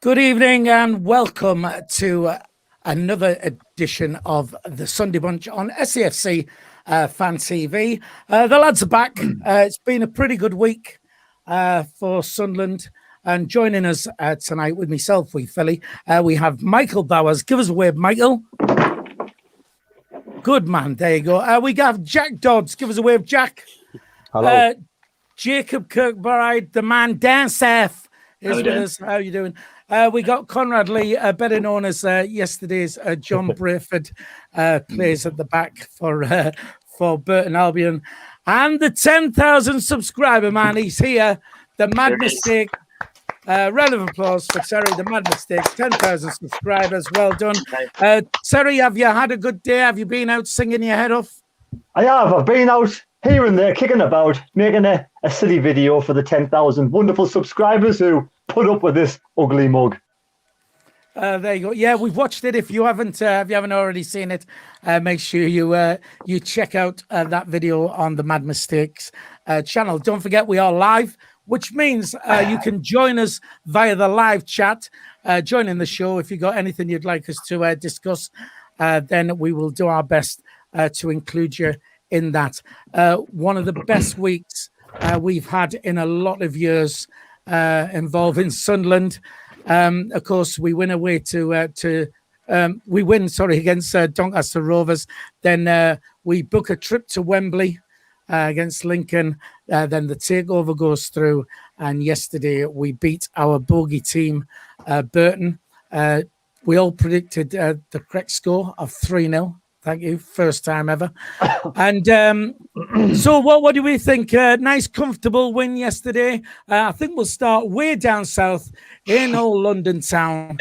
Good evening and welcome to another edition of the Sunday Bunch on SAFC Fan TV. The lads are back. It's been a pretty good week for Sunderland. And joining us tonight with myself, Philly, we have Michael Bowers. Give us a wave, Michael. Good man. There you go. We have Jack Dodds. Give us a wave, Jack. Hello. Jacob Kirkbride, the man down south, is with us. How are you doing? We got CONRAD Lee, better known as yesterday's John Brayford, plays at the back for Burton Albion. And the 10,000 subscriber man, he's here. The Mad Mistake. Round of applause for Terry, the Mad Mistake. 10,000 subscribers. Well done. Terry, have you had a good day? Have you been out singing your head off? I have. I've been out here and there, kicking about, making a silly video for the 10,000 wonderful subscribers who put up with this ugly mug. There you go. Yeah, we've watched it. If you haven't already seen it, make sure you check out that video on the Mad Mistakes channel. Don't forget, we are live, which means you can join us via the live chat. Join in the show. If you got anything you'd like us to discuss, then we will do our best to include you in that. One of the best weeks we've had in a lot of years involving Sunderland. Of course, we win away against Doncaster Rovers. Then we book a trip to Wembley against Lincoln. Then the takeover goes through, and yesterday we beat our bogey team, Burton. We all predicted the correct score of 3-0. Thank you. First time ever. And so what do we think? Nice, comfortable win yesterday. I think we'll start way down south in old London town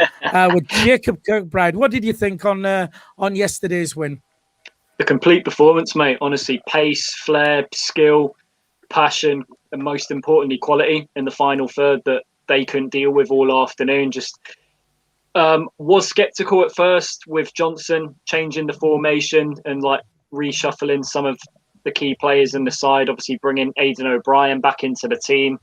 with Jacob Kirkbride. What did you think on yesterday's win? A complete performance, mate. Honestly, pace, flair, skill, passion, and most importantly, quality in the final third that they couldn't deal with all afternoon. Just was sceptical at first with Johnson changing the formation and like reshuffling some of the key players in the side, obviously bringing Aidan O'Brien back into the team.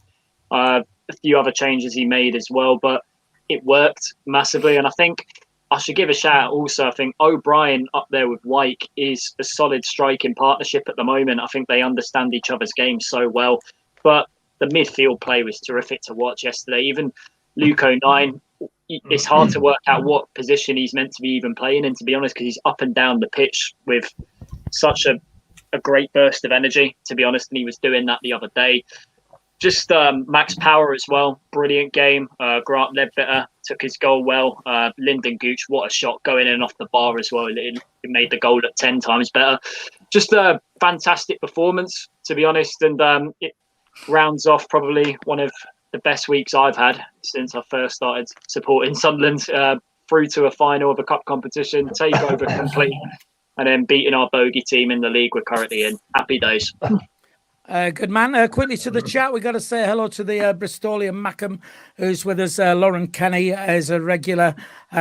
A few other changes he made as well, but it worked massively. And I think I should give a shout out also. I think O'Brien up there with Wyke is a solid striking partnership at the moment. I think they understand each other's game so well. But the midfield play was terrific to watch yesterday. Even Luke O'Nien, it's hard to work out what position he's meant to be even playing in, to be honest, because he's up and down the pitch with such a great burst of energy, to be honest. And he was doing that the other day. Just Max Power as well. Brilliant game. Grant Ledbetter took his goal well. Lyndon Gooch, what a shot going in off the bar as well. It made the goal look 10 times better. Just a fantastic performance, to be honest. And it rounds off probably one of the best weeks I've had since I first started supporting Sunderland, through to a final of a cup competition, takeover complete, and then beating our bogey team in the league we're currently in. Happy days. Good man. Quickly to the chat, we got to say hello to the Bristolian Mackham, who's with us. Lauren Kenny is a regular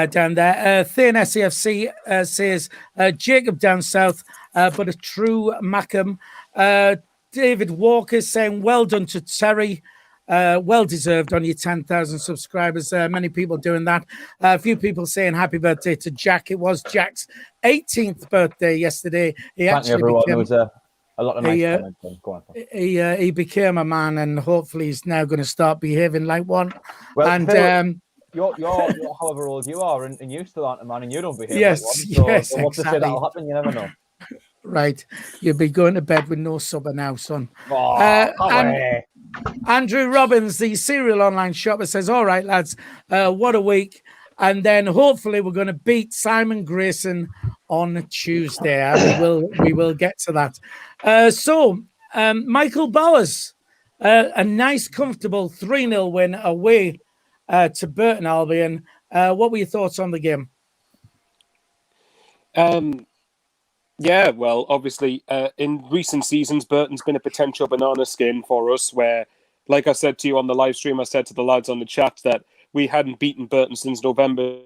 down there. Thane SAFC says Jacob down south, but a true Mackham. David Walker saying well done to Terry. Well deserved on your 10,000 subscribers. Many people doing that. A few people saying happy birthday to Jack. It was Jack's 18th birthday yesterday. Thank you, everyone. There was a lot of nice comments. Go on. He became a man, and hopefully he's now going to start behaving like one. Well, and Phil, you're however old you are, and you still aren't a man, and you don't behave yes, like one. yes, so what to say exactly. that'll happen? You never know. Right, you'll be going to bed with no supper now, son. Andrew Robbins, the serial online shopper, says, all right, lads, what a week. And then hopefully we're going to beat Simon Grayson on Tuesday. We will get to that. So Michael Bowers, a nice, comfortable 3-0 win away to Burton Albion. What were your thoughts on the game? Yeah, well, obviously, in recent seasons, Burton's been a potential banana skin for us where, like I said to you on the live stream, I said to the lads on the chat that we hadn't beaten Burton since November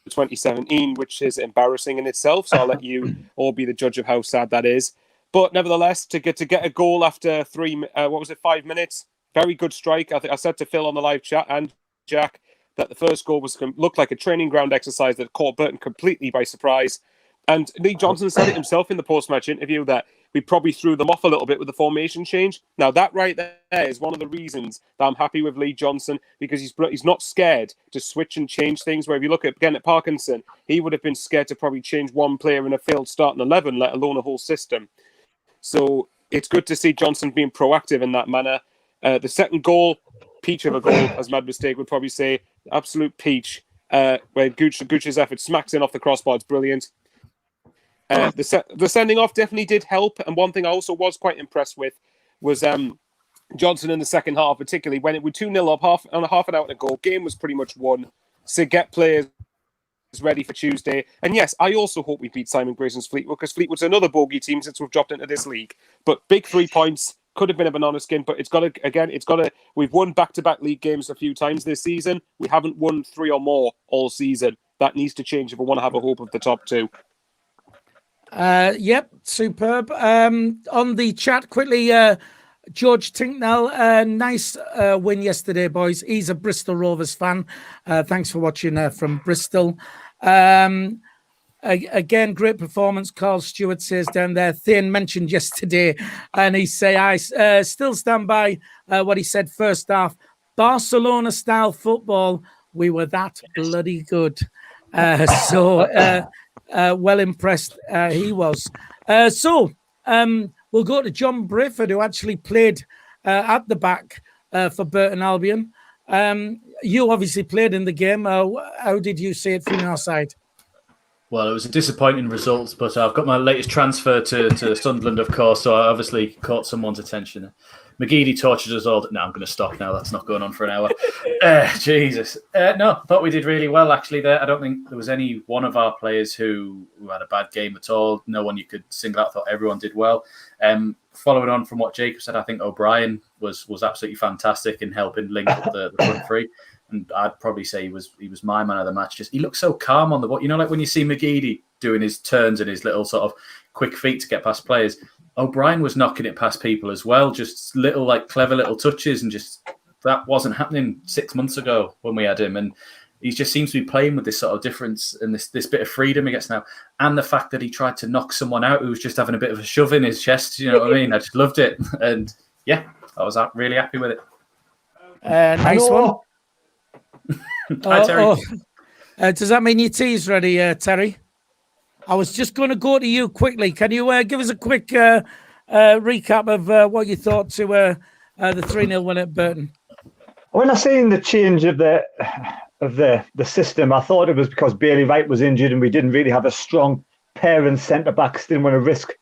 2017, which is embarrassing in itself. So I'll let you all be the judge of how sad that is. But nevertheless, to get a goal after 5 minutes, very good strike. I think I said to Phil on the live chat and Jack that the first goal looked like a training ground exercise that caught Burton completely by surprise. And Lee Johnson said it himself in the post-match interview that we probably threw them off a little bit with the formation change. Now, that right there is one of the reasons that I'm happy with Lee Johnson, because he's not scared to switch and change things. Where if you look at Parkinson, he would have been scared to probably change one player in a failed starting 11, let alone a whole system. So it's good to see Johnson being proactive in that manner. The second goal, peach of a goal, as Mad Mistake would probably say, absolute peach. Where Gooch's effort smacks in off the crossbar, it's brilliant. The sending off definitely did help, and one thing I also was quite impressed with was Johnson in the second half, particularly when it was 2-0 up, half an hour to go. Game was pretty much won. So get players ready for Tuesday. And yes, I also hope we beat Simon Grayson's Fleetwood, because Fleetwood's another bogey team since we've dropped into this league. But big 3 points, could have been a banana skin, but we've won back-to-back league games a few times this season. We haven't won 3 or more all season. That needs to change if we want to have a hope of the top 2. Yep, superb. On the chat quickly, George Tinknell, nice win yesterday, boys. He's a Bristol Rovers fan. Thanks for watching from Bristol. Again, great performance. Carl Stewart says down there. Thane mentioned yesterday, and he say I still stand by what he said first half. Barcelona-style football. We were that bloody good. Well impressed he was. We'll go to John Brayford, who actually played at the back for Burton Albion. You obviously played in the game. How did you see it from your side? Well, it was a disappointing result, but I've got my latest transfer to Sunderland, of course, so I obviously caught someone's attention. McGeady tortured us all. No, I'm going to stop now. That's not going on for an hour. Jesus. No, I thought we did really well, actually, there. I don't think there was any one of our players who had a bad game at all. No one you could single out. I thought everyone did well. Following on from what Jacob said, I think O'Brien was absolutely fantastic in helping link up the front three. And I'd probably say he was my man of the match. Just he looked so calm on the ball. You know, like when you see McGeady doing his turns and his little sort of quick feet to get past players. O'Brien was knocking it past people as well, just little like clever little touches, and just that wasn't happening 6 months ago when we had him. And he just seems to be playing with this sort of difference and this bit of freedom he gets now, and the fact that he tried to knock someone out who was just having a bit of a shove in his chest. You know what I mean? I just loved it, and yeah, I was really happy with it. Nice one. Hi, Terry. Does that mean your tea's ready, Terry? I was just going to go to you quickly. Can you give us a quick recap of what you thought to the 3-0 win at Burton? When I seen the change of the system, I thought it was because Bailey Wright was injured and we didn't really have a strong pair and centre-backs. Didn't want to risk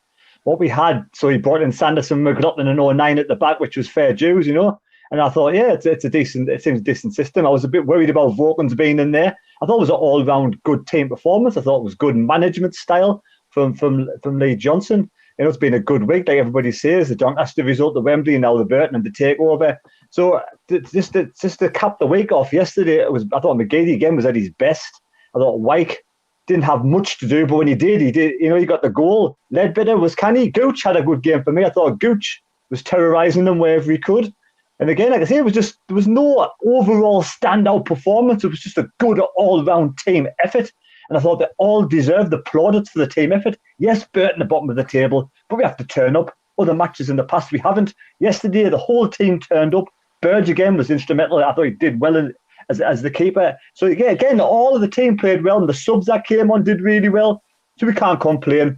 what we had. So he brought in Sanderson, McLaughlin and 09 at the back, which was fair dues, you know. And I thought, yeah, it seems a decent system. I was a bit worried about Vokins being in there. I thought it was an all-round good team performance. I thought it was good management style from Lee Johnson. You know, it's been a good week, like everybody says. The Doncaster result, the Wembley, and now the Burton and the takeover. So just to cap the week off yesterday, I thought McGeady again was at his best. I thought Wyke didn't have much to do, but when he did. You know, he got the goal. Ledbetter was canny. Gooch had a good game for me. I thought Gooch was terrorising them wherever he could. And again, like I say, there was no overall standout performance. It was just a good all-round team effort. And I thought they all deserved the plaudits for the team effort. Yes, Burton at the bottom of the table, but we have to turn up. Other matches in the past, we haven't. Yesterday, the whole team turned up. Burge again was instrumental. I thought he did well as the keeper. So again, all of the team played well, and the subs that came on did really well. So we can't complain.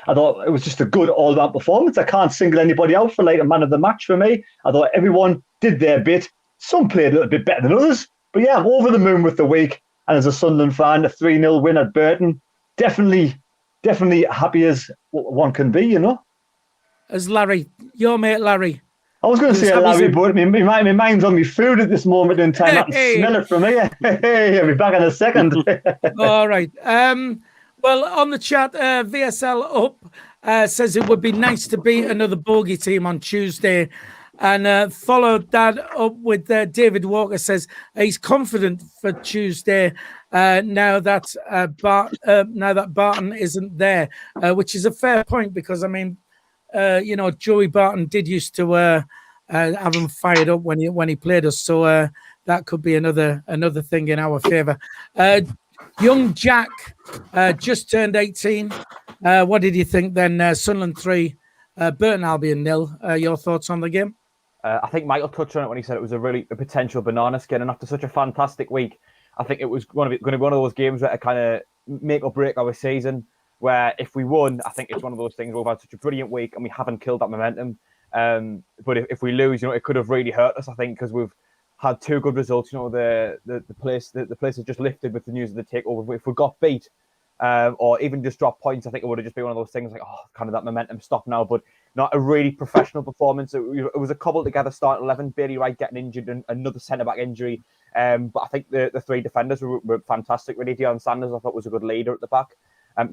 I thought it was just a good all-round performance. I can't single anybody out for like a man of the match for me. I thought everyone did their bit. Some played a little bit better than others. But yeah, I'm over the moon with the week. And as a Sunderland fan, a 3-0 win at Burton, definitely happy as one can be, you know. As Larry, your mate Larry. I was going to say Larry, but my mind's on me food at this moment in time. I can smell it from here. Hey, I'll be back in a second. All right. Well, on the chat, VSL Up says it would be nice to beat another bogey team on Tuesday. And followed that up with David Walker says he's confident for Tuesday now that Barton isn't there, which is a fair point because, I mean, you know, Joey Barton did used to have him fired up when he played us. So that could be another thing in our favour. Young Jack just turned 18. What did you think then? Sunderland 3, Burton Albion 0. Your thoughts on the game? I think Michael touched on it when he said it was a potential banana skin, and after such a fantastic week, I think it was going to be one of those games that kind of make or break our season. Where if we won, I think it's one of those things where we've had such a brilliant week and we haven't killed that momentum. But if we lose, it could have really hurt us. I think because we've had 2 good results. The place has just lifted with the news of the takeover. If we got beat, or even just dropped points, I think it would have just been one of those things like, kind of that momentum stopped now. But not a really professional performance. It was a cobbled together start 11. Bailey Wright getting injured and another centre back injury. But I think the 3 defenders were fantastic. Really, Dion Sanders I thought was a good leader at the back.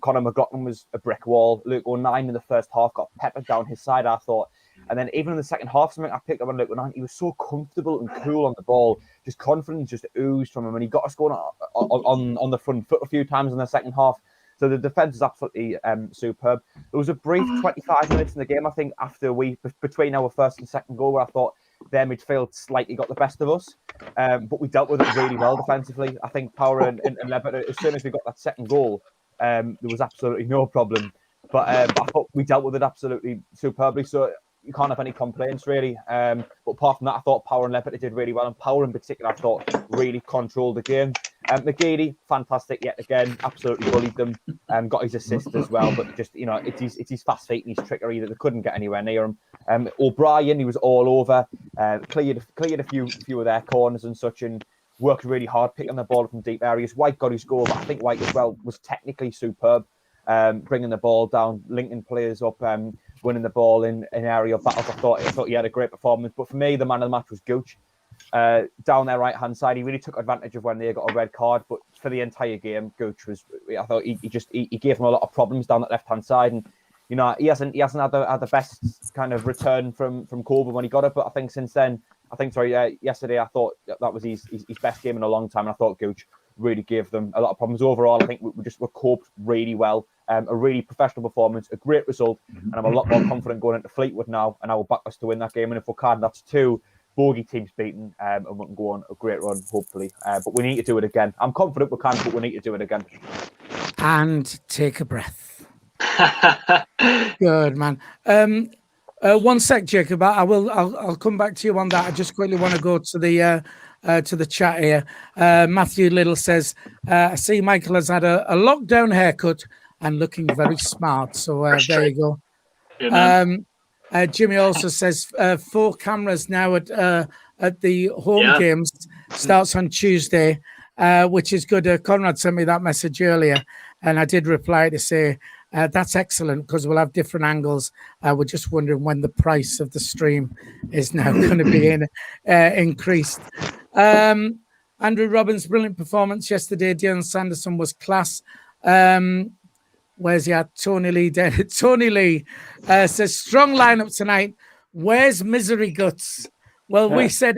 Conor McLaughlin was a brick wall. Luke O'Nien in the first half got peppered down his side, I thought. And then even in the second half, something I picked up on Luke O'Nien, he was so comfortable and cool on the ball. Just confidence just oozed from him. And he got us going on the front foot a few times in the second half. So the defence is absolutely superb. There was a brief 25 minutes in the game, I think, between our first and second goal, where I thought their midfield slightly got the best of us. But we dealt with it really well defensively. I think Power and Levitt, as soon as we got that second goal, there was absolutely no problem. But I thought we dealt with it absolutely superbly. So you can't have any complaints, really. But apart from that, I thought Power and Levitt did really well. And Power in particular, I thought, really controlled the game. McGeady, fantastic yet again. Absolutely bullied them. Got his assist as well. But just, it's his fast feet and his trickery that they couldn't get anywhere near him. O'Brien, he was all over. Cleared a few of their corners and such, and worked really hard, picking the ball from deep areas. White got his goal, but I think White as well was technically superb, bringing the ball down, linking players up, winning the ball in aerial battles. I thought he had a great performance. But for me, the man of the match was Gooch. Down their right-hand side, he really took advantage of when they got a red card. But for the entire game, Gooch was, I thought he gave them a lot of problems down that left-hand side. And he hasn't had the best kind of return from Coburn when he got it. But I think since then, yesterday, I thought that was his best game in a long time. And I thought Gooch really gave them a lot of problems. Overall, I think we coped really well. A really professional performance, a great result. And I'm a lot more confident going into Fleetwood now. And I will back us to win that game. And if we can, that's 2 bogey teams beaten, and we can go on a great run, hopefully. But we need to do it again. I'm confident we can, but we need to do it again. And take a breath. Good, man. One sec, Jacob. I'll come back to you on that. I just quickly want to go to the chat here. Matthew Little says, I see Michael has had a lockdown haircut and looking very smart. So there you go. Yeah, Jimmy also says 4 cameras now at the home games. Starts on Tuesday, which is good. CONRAD sent me that message earlier, and I did reply to say that's excellent because we'll have different angles. We're just wondering when the price of the stream is now going to be increased. Andrew Robbins, brilliant performance yesterday. Dion Sanderson was class. Where's he at? Tony Lee. Tony Lee says, strong lineup tonight. Where's Misery Guts? Well, we said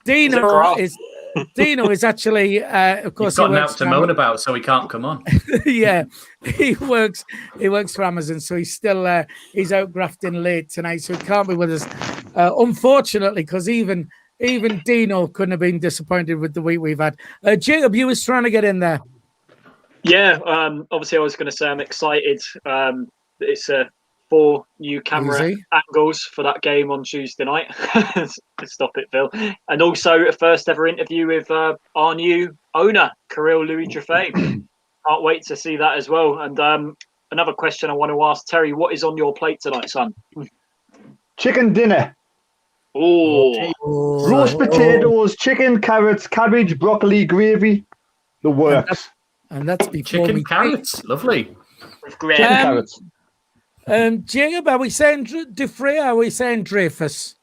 Dino is actually, of course, he's got out to moan about, so he can't come on. Yeah, he works for Amazon, so he's still he's out grafting late tonight, so he can't be with us. Unfortunately, because even Dino couldn't have been disappointed with the week we've had. Jacob, you was trying to get in there. Yeah, obviously I was going to say I'm excited. It's 4 new camera angles for that game on Tuesday night. Stop it, Phil. And also a first ever interview with our new owner, Kirill Louis Truffet. Can't wait to see that as well. And another question I want to ask Terry, what is on your plate tonight, son? Chicken dinner. Oh, roast potatoes, chicken, carrots, cabbage, broccoli, gravy. The works. And that's before chicken carrots. Lovely. With gravy. Chicken carrots. Jacob, are we saying Dufresne or are we saying Dreyfus?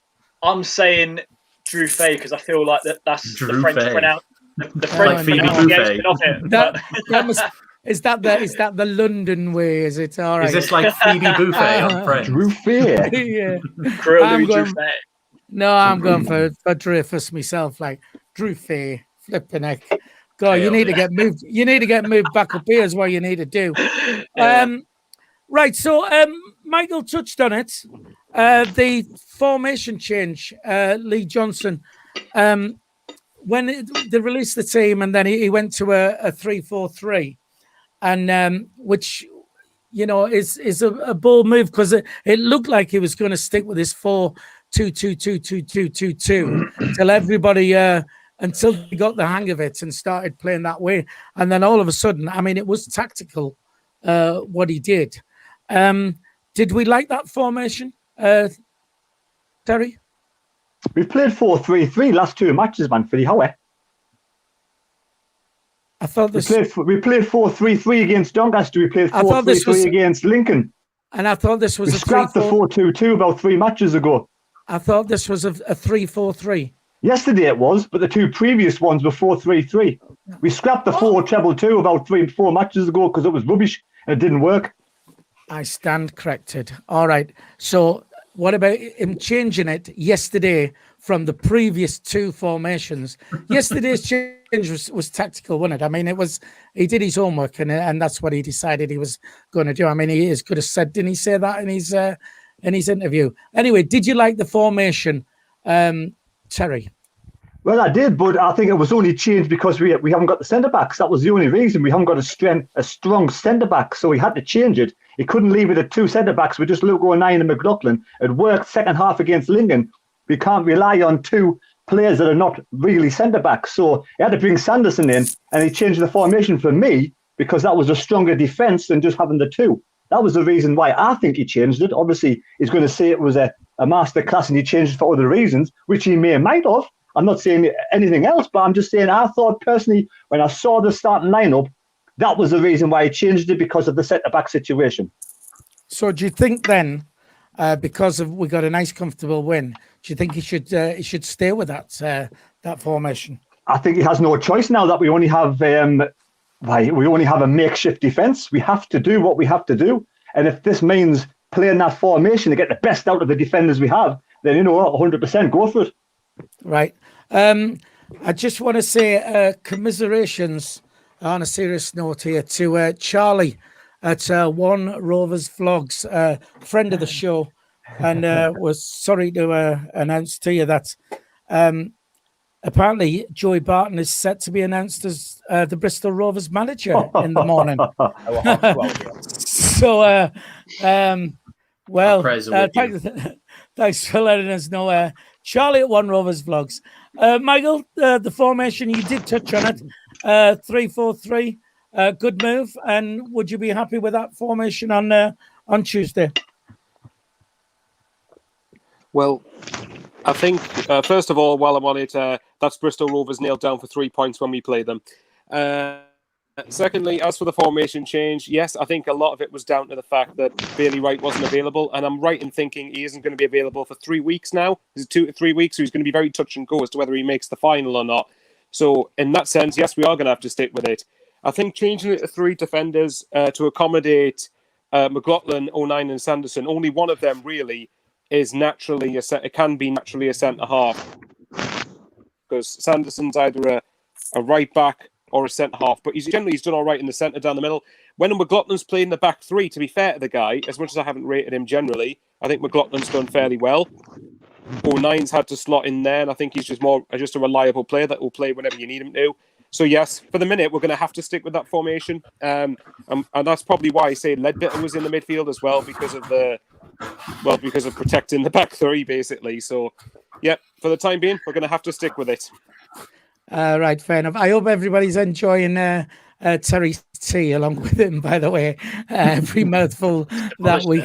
I'm saying Truffet because I feel like that's the French pronunciation. The French pronunciation of it. Is that the London way? Is it all right? Is this like Phoebe Buffet on French? Truffet. Yeah. I'm going for Dreyfus myself, like Truffet, flipping heck. God, you need to get moved. You need to get moved back up here is what you need to do. Right. So Michael touched on it. The formation change, Lee Johnson. they released the team, and then he went to a 3-4-3, and which is a bold move, because it looked like he was going to stick with his 4-2-2-2-2-2-2-2 till everybody until he got the hang of it and started playing that way, and then all of a sudden, I mean, it was tactical what he did. Did we like that formation, Terry? We played 4-3-3 last 2 matches, man, for the Howe. I thought this. We played 4-3-3 against Doncaster. We played 4-3-3 against Lincoln. And I thought this was we scrapped the 4-2-2 about 3 matches ago. I thought this was a 3-4-3. Yesterday it was, but the 2 previous ones were 4-3-3. We scrapped the 4-treble-2 about 3-4 matches ago because it was rubbish and it didn't work. I stand corrected. All right. So what about him changing it yesterday from the previous 2 formations? Yesterday's change was tactical, wasn't it? I mean, he did his homework, and that's what he decided he was going to do. I mean, he is could have said, didn't he say that in his interview? Anyway, did you like the formation, Terry? Well, I did, but I think it was only changed because we haven't got the centre backs. That was the only reason. We haven't got a strong centre back, so he had to change it. He couldn't leave it at 2 centre backs with just Luke O'Nien and McLaughlin. It worked second half against Lincoln. We can't rely on 2 players that are not really centre backs. So he had to bring Sanderson in, and he changed the formation for me because that was a stronger defence than just having the 2. That was the reason why I think he changed it. Obviously, he's going to say it was a masterclass and he changed it for other reasons, which he may or might have. I'm not saying anything else, but I'm just saying I thought personally, when I saw the starting lineup, that was the reason why he changed it, because of the centre-back situation. So do you think then, because we got a nice, comfortable win, do you think he should stay with that formation? I think he has no choice now that we only have a makeshift defence. We have to do what we have to do, and if this means playing that formation to get the best out of the defenders we have, then 100% go for it. Right. I just want to say commiserations on a serious note here to Charlie at One Rovers Vlogs, friend of the show, and was sorry to announce to you that apparently Joey Barton is set to be announced as the Bristol Rovers manager in the morning. So, thanks for letting us know. Charlie at One Rovers Vlogs. Michael, the formation, you did touch on it. 3-4-3, good move. And would you be happy with that formation on Tuesday? Well, I think, first of all, while I'm on it, that's Bristol Rovers nailed down for 3 points when we play them. Secondly, as for the formation change, yes, I think a lot of it was down to the fact that Bailey Wright wasn't available, and I'm right in thinking he isn't going to be available for 3 weeks now. Is it 2 to 3 weeks? So he's going to be very touch and go as to whether he makes the final or not. So in that sense, yes, we are going to have to stick with it. I think changing it to 3 defenders to accommodate McLaughlin, O'Nien and Sanderson, only one of them really is naturally it can be naturally a centre half, because Sanderson's either a right back or a centre half, but he's done all right in the centre down the middle. When McLaughlin's playing the back 3, to be fair to the guy, as much as I haven't rated him generally, I think McLaughlin's done fairly well. O'Nien's had to slot in there, and I think he's just a reliable player that will play whenever you need him to. So yes, for the minute, we're going to have to stick with that formation, and that's probably why I say Ledbetter was in the midfield as well, because of protecting the back 3 basically. So yeah, for the time being, we're going to have to stick with it. Right, fair enough. I hope everybody's enjoying Terry's tea along with him. By the way, every mouthful that we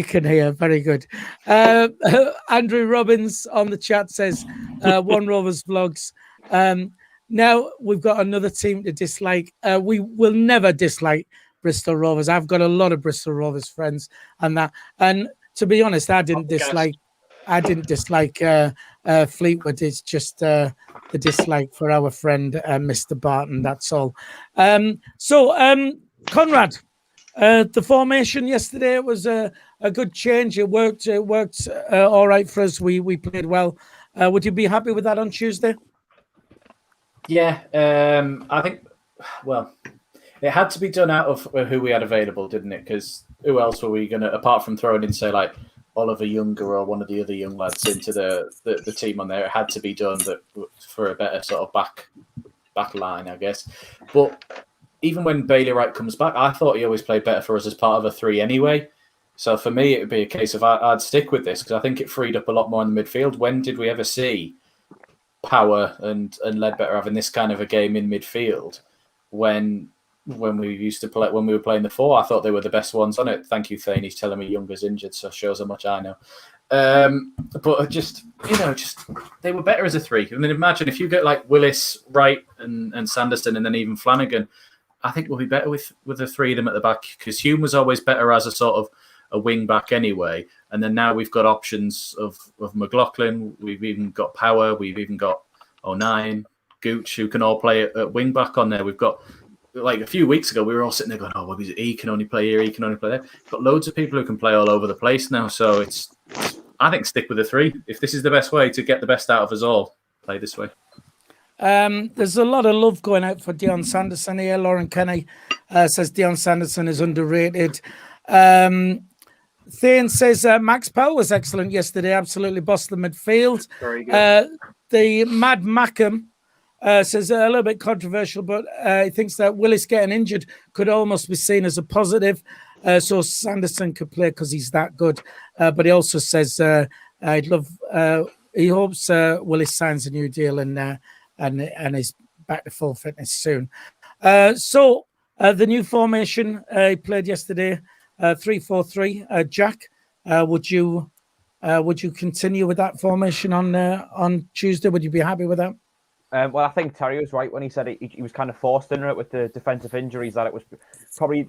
can hear. Very good. Andrew Robbins on the chat says, "One Rovers Vlogs." Now we've got another team to dislike. We will never dislike Bristol Rovers. I've got a lot of Bristol Rovers friends, and to be honest, I didn't dislike Fleetwood. It's just the dislike for our friend Mr. Barton. That's all. Conrad, the formation yesterday was a good change. It worked all right for us. We played well. Would you be happy with that on Tuesday? Yeah, I think. Well, it had to be done out of who we had available, didn't it? Because who else were we going to, apart from throwing in, say, like Oliver Younger or one of the other young lads into the team on there. It had to be done for a better sort of back line, I guess. But even when Bailey Wright comes back, I thought he always played better for us as part of a three anyway. So for me, it would be a case of I'd stick with this because I think it freed up a lot more in the midfield. When did we ever see Power and Ledbetter having this kind of a game in midfield when we used to play, when we were playing the four? I thought they were the best ones on it. Thank you, Thane. He's telling me Younger's injured, so shows how much I know. But just they were better as a three. I mean, imagine if you get like Willis, Wright, and Sanderson, and then even Flanagan. I think we'll be better with the three of them at the back because Hume was always better as a sort of a wing back anyway. And then now we've got options of McLaughlin. We've even got Power. We've even got O'Nien, Gooch, who can all play at wing back on there. We've got, like a few weeks ago, we were all sitting there going, oh, well, he can only play here, he can only play there. We've got loads of people who can play all over the place now. So I think stick with the three. If this is the best way to get the best out of us all, play this way. There's a lot of love going out for Dion Sanderson here. Lauren Kenny says Dion Sanderson is underrated. Thane says Max Powell was excellent yesterday. Absolutely bossed the midfield. Very good. The Mad Mackham says a little bit controversial, but he thinks that Willis getting injured could almost be seen as a positive. So Sanderson could play because he's that good. But he also says he hopes Willis signs a new deal and is back to full fitness soon. So the new formation he played yesterday, 3-4-3. Jack, would you continue with that formation on Tuesday? Would you be happy with that? Well, I think Terry was right when he said he was kind of forced into it with the defensive injuries, that it was probably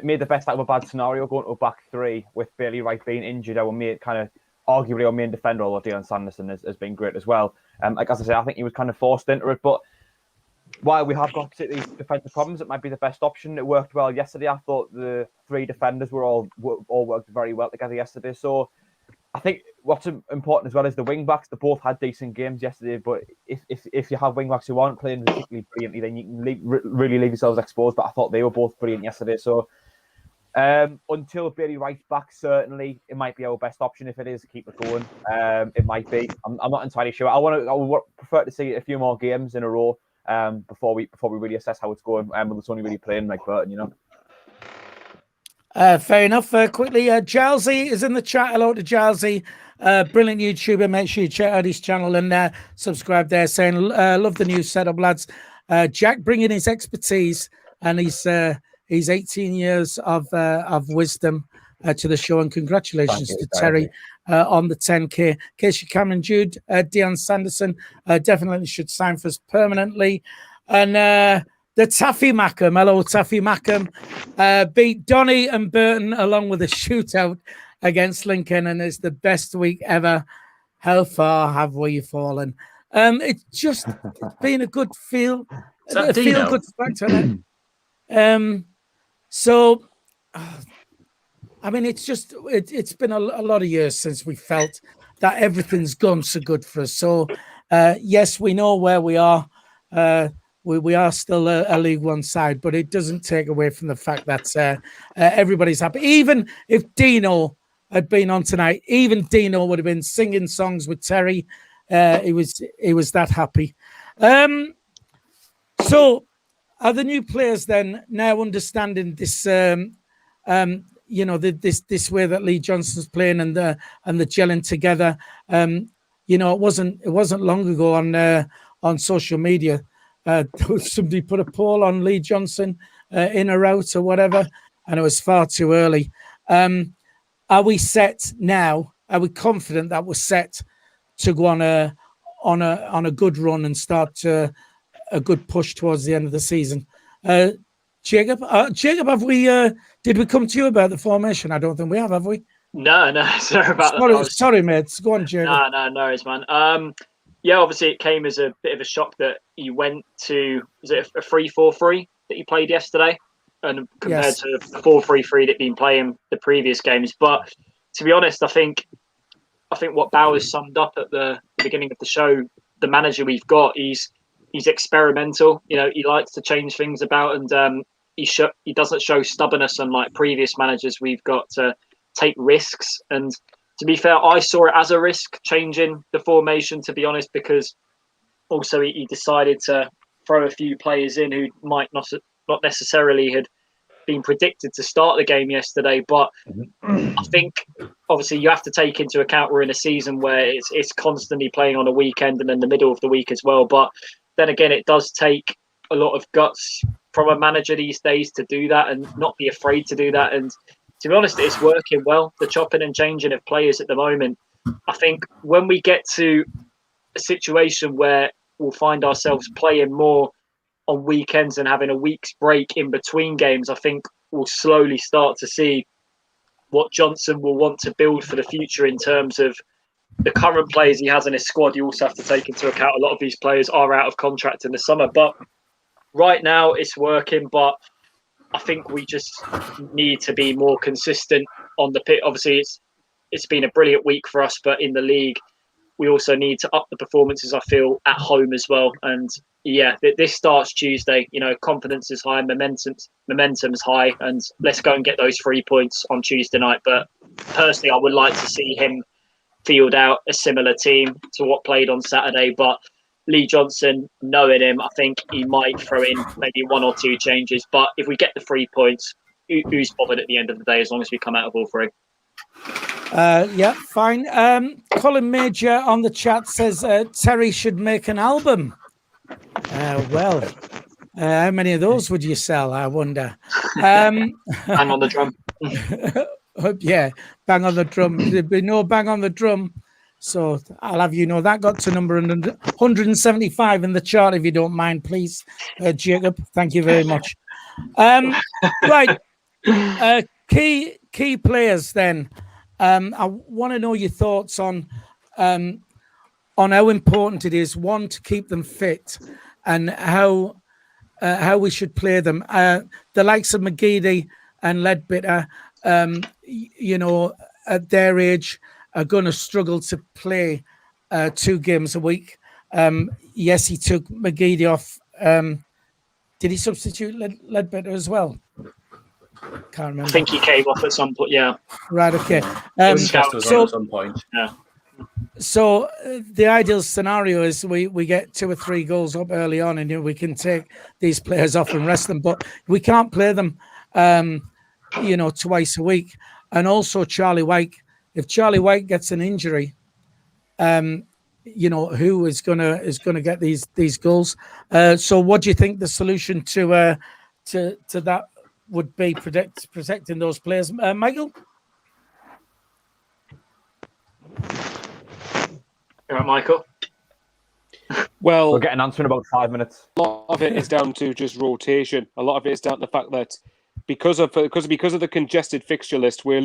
made the best out of a bad scenario going to a back three with Bailey Wright being injured. Our main kind of arguably our main defender, although Dion Sanderson has been great as well. Like as I say, I think he was kind of forced into it. But while we have got these defensive problems, it might be the best option. It worked well yesterday. I thought the three defenders were all worked very well together yesterday. So I think what's important as well is the wing backs. They both had decent games yesterday, but if you have wing backs who aren't playing particularly brilliantly, then you can really leave yourselves exposed. But I thought they were both brilliant yesterday. So until Bailey Wright's back, certainly it might be our best option. If it is, keep it going. It might be. I'm not entirely sure. I would prefer to see a few more games in a row before we really assess how it's going. When it's only really playing like Burton, you know. Fair enough. Quickly, Jalsey is in the chat. Hello to Jalsey. Brilliant YouTuber. Make sure you check out his channel and subscribe there. Saying, love the new setup, lads. Jack bringing his expertise and he's 18 years of wisdom to the show. And congratulations to Terry on the 10K. Casey Cameron Jude, Dion Sanderson definitely should sign for us permanently. And the Taffy Mackham, hello Taffy Mackham, beat Donny and Burton along with a shootout against Lincoln, and it's the best week ever. How far have we fallen? It's just been a good feel good factor. So, I mean, it's been a lot of years since we felt that everything's gone so good for us. So, yes, we know where we are. We are still a League One side, but it doesn't take away from the fact that everybody's happy. Even if Dino had been on tonight, even Dino would have been singing songs with Terry. He was that happy. So are the new players then now understanding this? This way that Lee Johnson's playing and the gelling together. It wasn't long ago on social media. Somebody put a poll on Lee Johnson in or out or whatever, and it was far too early. Are we set now? Are we confident that we're set to go on a good run and start a good push towards the end of the season? Jacob, have we? Did we come to you about the formation? I don't think we have we? No. Sorry about that. Sorry, mate. Go on, Jacob. No, it's man. Yeah, obviously it came as a bit of a shock that you went to, was it a 3-4-3 that you played yesterday, and compared to the 4-3-3 that you've been playing the previous games. But to be honest, I think what Bowers summed up at the beginning of the show, the manager we've got, he's experimental. You know, he likes to change things about, and he doesn't show stubbornness unlike previous managers we've got to take risks. And to be fair, I saw it as a risk changing the formation, to be honest, because also he decided to throw a few players in who might not necessarily had been predicted to start the game yesterday. But I think obviously you have to take into account we're in a season where it's constantly playing on a weekend and in the middle of the week as well. But then again, it does take a lot of guts from a manager these days to do that and not be afraid to do that. And to be honest, it's working well. The chopping and changing of players at the moment. I think when we get to a situation where we'll find ourselves playing more on weekends and having a week's break in between games, I think we'll slowly start to see what Johnson will want to build for the future in terms of the current players he has in his squad. You also have to take into account a lot of these players are out of contract in the summer. But right now it's working, but I think we just need to be more consistent on the pitch. Obviously, it's been a brilliant week for us, but in the league, we also need to up the performances, I feel, at home as well. And yeah, this starts Tuesday. Confidence is high, momentum's high, and let's go and get those 3 points on Tuesday night. But personally, I would like to see him field out a similar team to what played on Saturday. But Lee Johnson, knowing him, I think he might throw in maybe 1 or 2 changes. But if we get the 3 points, who's bothered at the end of the day as long as we come out of all 3? Yeah, fine. Colin Major on the chat says Terry should make an album. Well, how many of those would you sell, I wonder? Bang on the drum. Yeah, bang on the drum. There'd be no bang on the drum. So I'll have you know that got to number 175 in the chart, if you don't mind, please, Jacob. Thank you very much. Right. Key players then. I want to know your thoughts on how important it is, one, to keep them fit, and how we should play them. The likes of McGeady and Ledbetter, at their age, are going to struggle to play 2 games a week. Yes, he took McGeady off. Did he substitute Ledbetter as well? Can't remember. I think he came off at some point. Yeah. Right. Okay. Chester was on at some point. Yeah. So the ideal scenario is we get 2 or 3 goals up early on, and we can take these players off and rest them. But we can't play them, twice a week. And also Charlie White. If Charlie White gets an injury, who is gonna get these goals? So what do you think the solution to that would be, protecting those players? Michael? All right, Michael. Well, We'll get an answer in about 5 minutes. A lot of it is down to just rotation. A lot of it is down to the fact that because of the congested fixture list, we're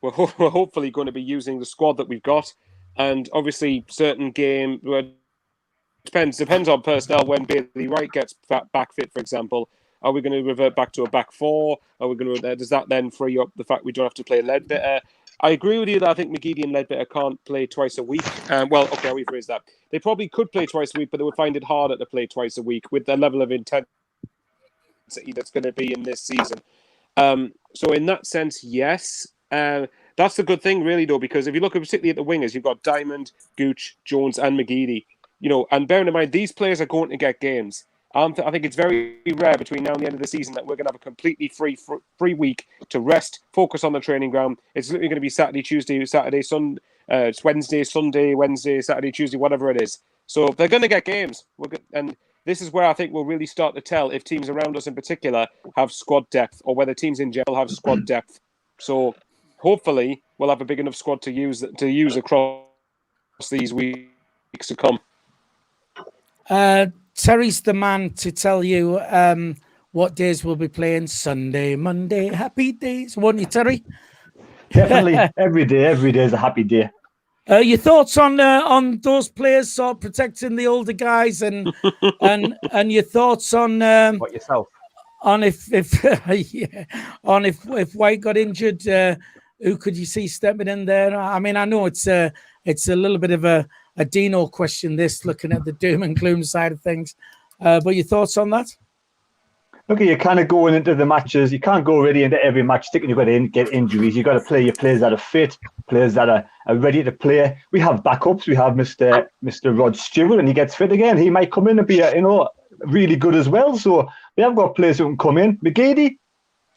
hopefully going to be using the squad that we've got, and obviously certain game depends on personnel. When Bailey Wright gets back fit, for example, are we going to revert back to a back 4? Are we going to? Does that then free up the fact we don't have to play Ledbetter? I agree with you that I think McGeady and Ledbetter can't play twice a week. I'll rephrase that. They probably could play twice a week, but they would find it harder to play twice a week with the level of intensity that's going to be in this season. So in that sense, yes. That's the good thing, really, though, because if you look particularly at the wingers, you've got Diamond, Gooch, Jones, and McGeady. And bearing in mind, these players are going to get games. I think it's very rare between now and the end of the season that we're going to have a completely free week to rest, focus on the training ground. It's literally going to be Saturday, Tuesday, Saturday, Sunday. It's Wednesday, Sunday, Wednesday, Saturday, Tuesday, whatever it is. So they're going to get games. And this is where I think we'll really start to tell if teams around us in particular have squad depth, or whether teams in general have squad depth. So hopefully we'll have a big enough squad to use across these weeks to come. Terry's the man to tell you what days we'll be playing. Sunday, Monday, happy days, won't you, Terry? Definitely. Every day is a happy day. Your thoughts on those players sort of protecting the older guys, and your thoughts on What yourself? On if White got injured, who could you see stepping in there? I mean, I know it's a little bit of a Dino question, this, looking at the doom and gloom side of things. But your thoughts on that? Look, you're kind of going into the matches. You can't go really into every match thinking you've got to get injuries. You've got to play your players that are fit. players that are ready to play. We have backups. We have Mr. Rod Stewart, and he gets fit again. He might come in and be, really good as well. So we have got players who can come in. McGeady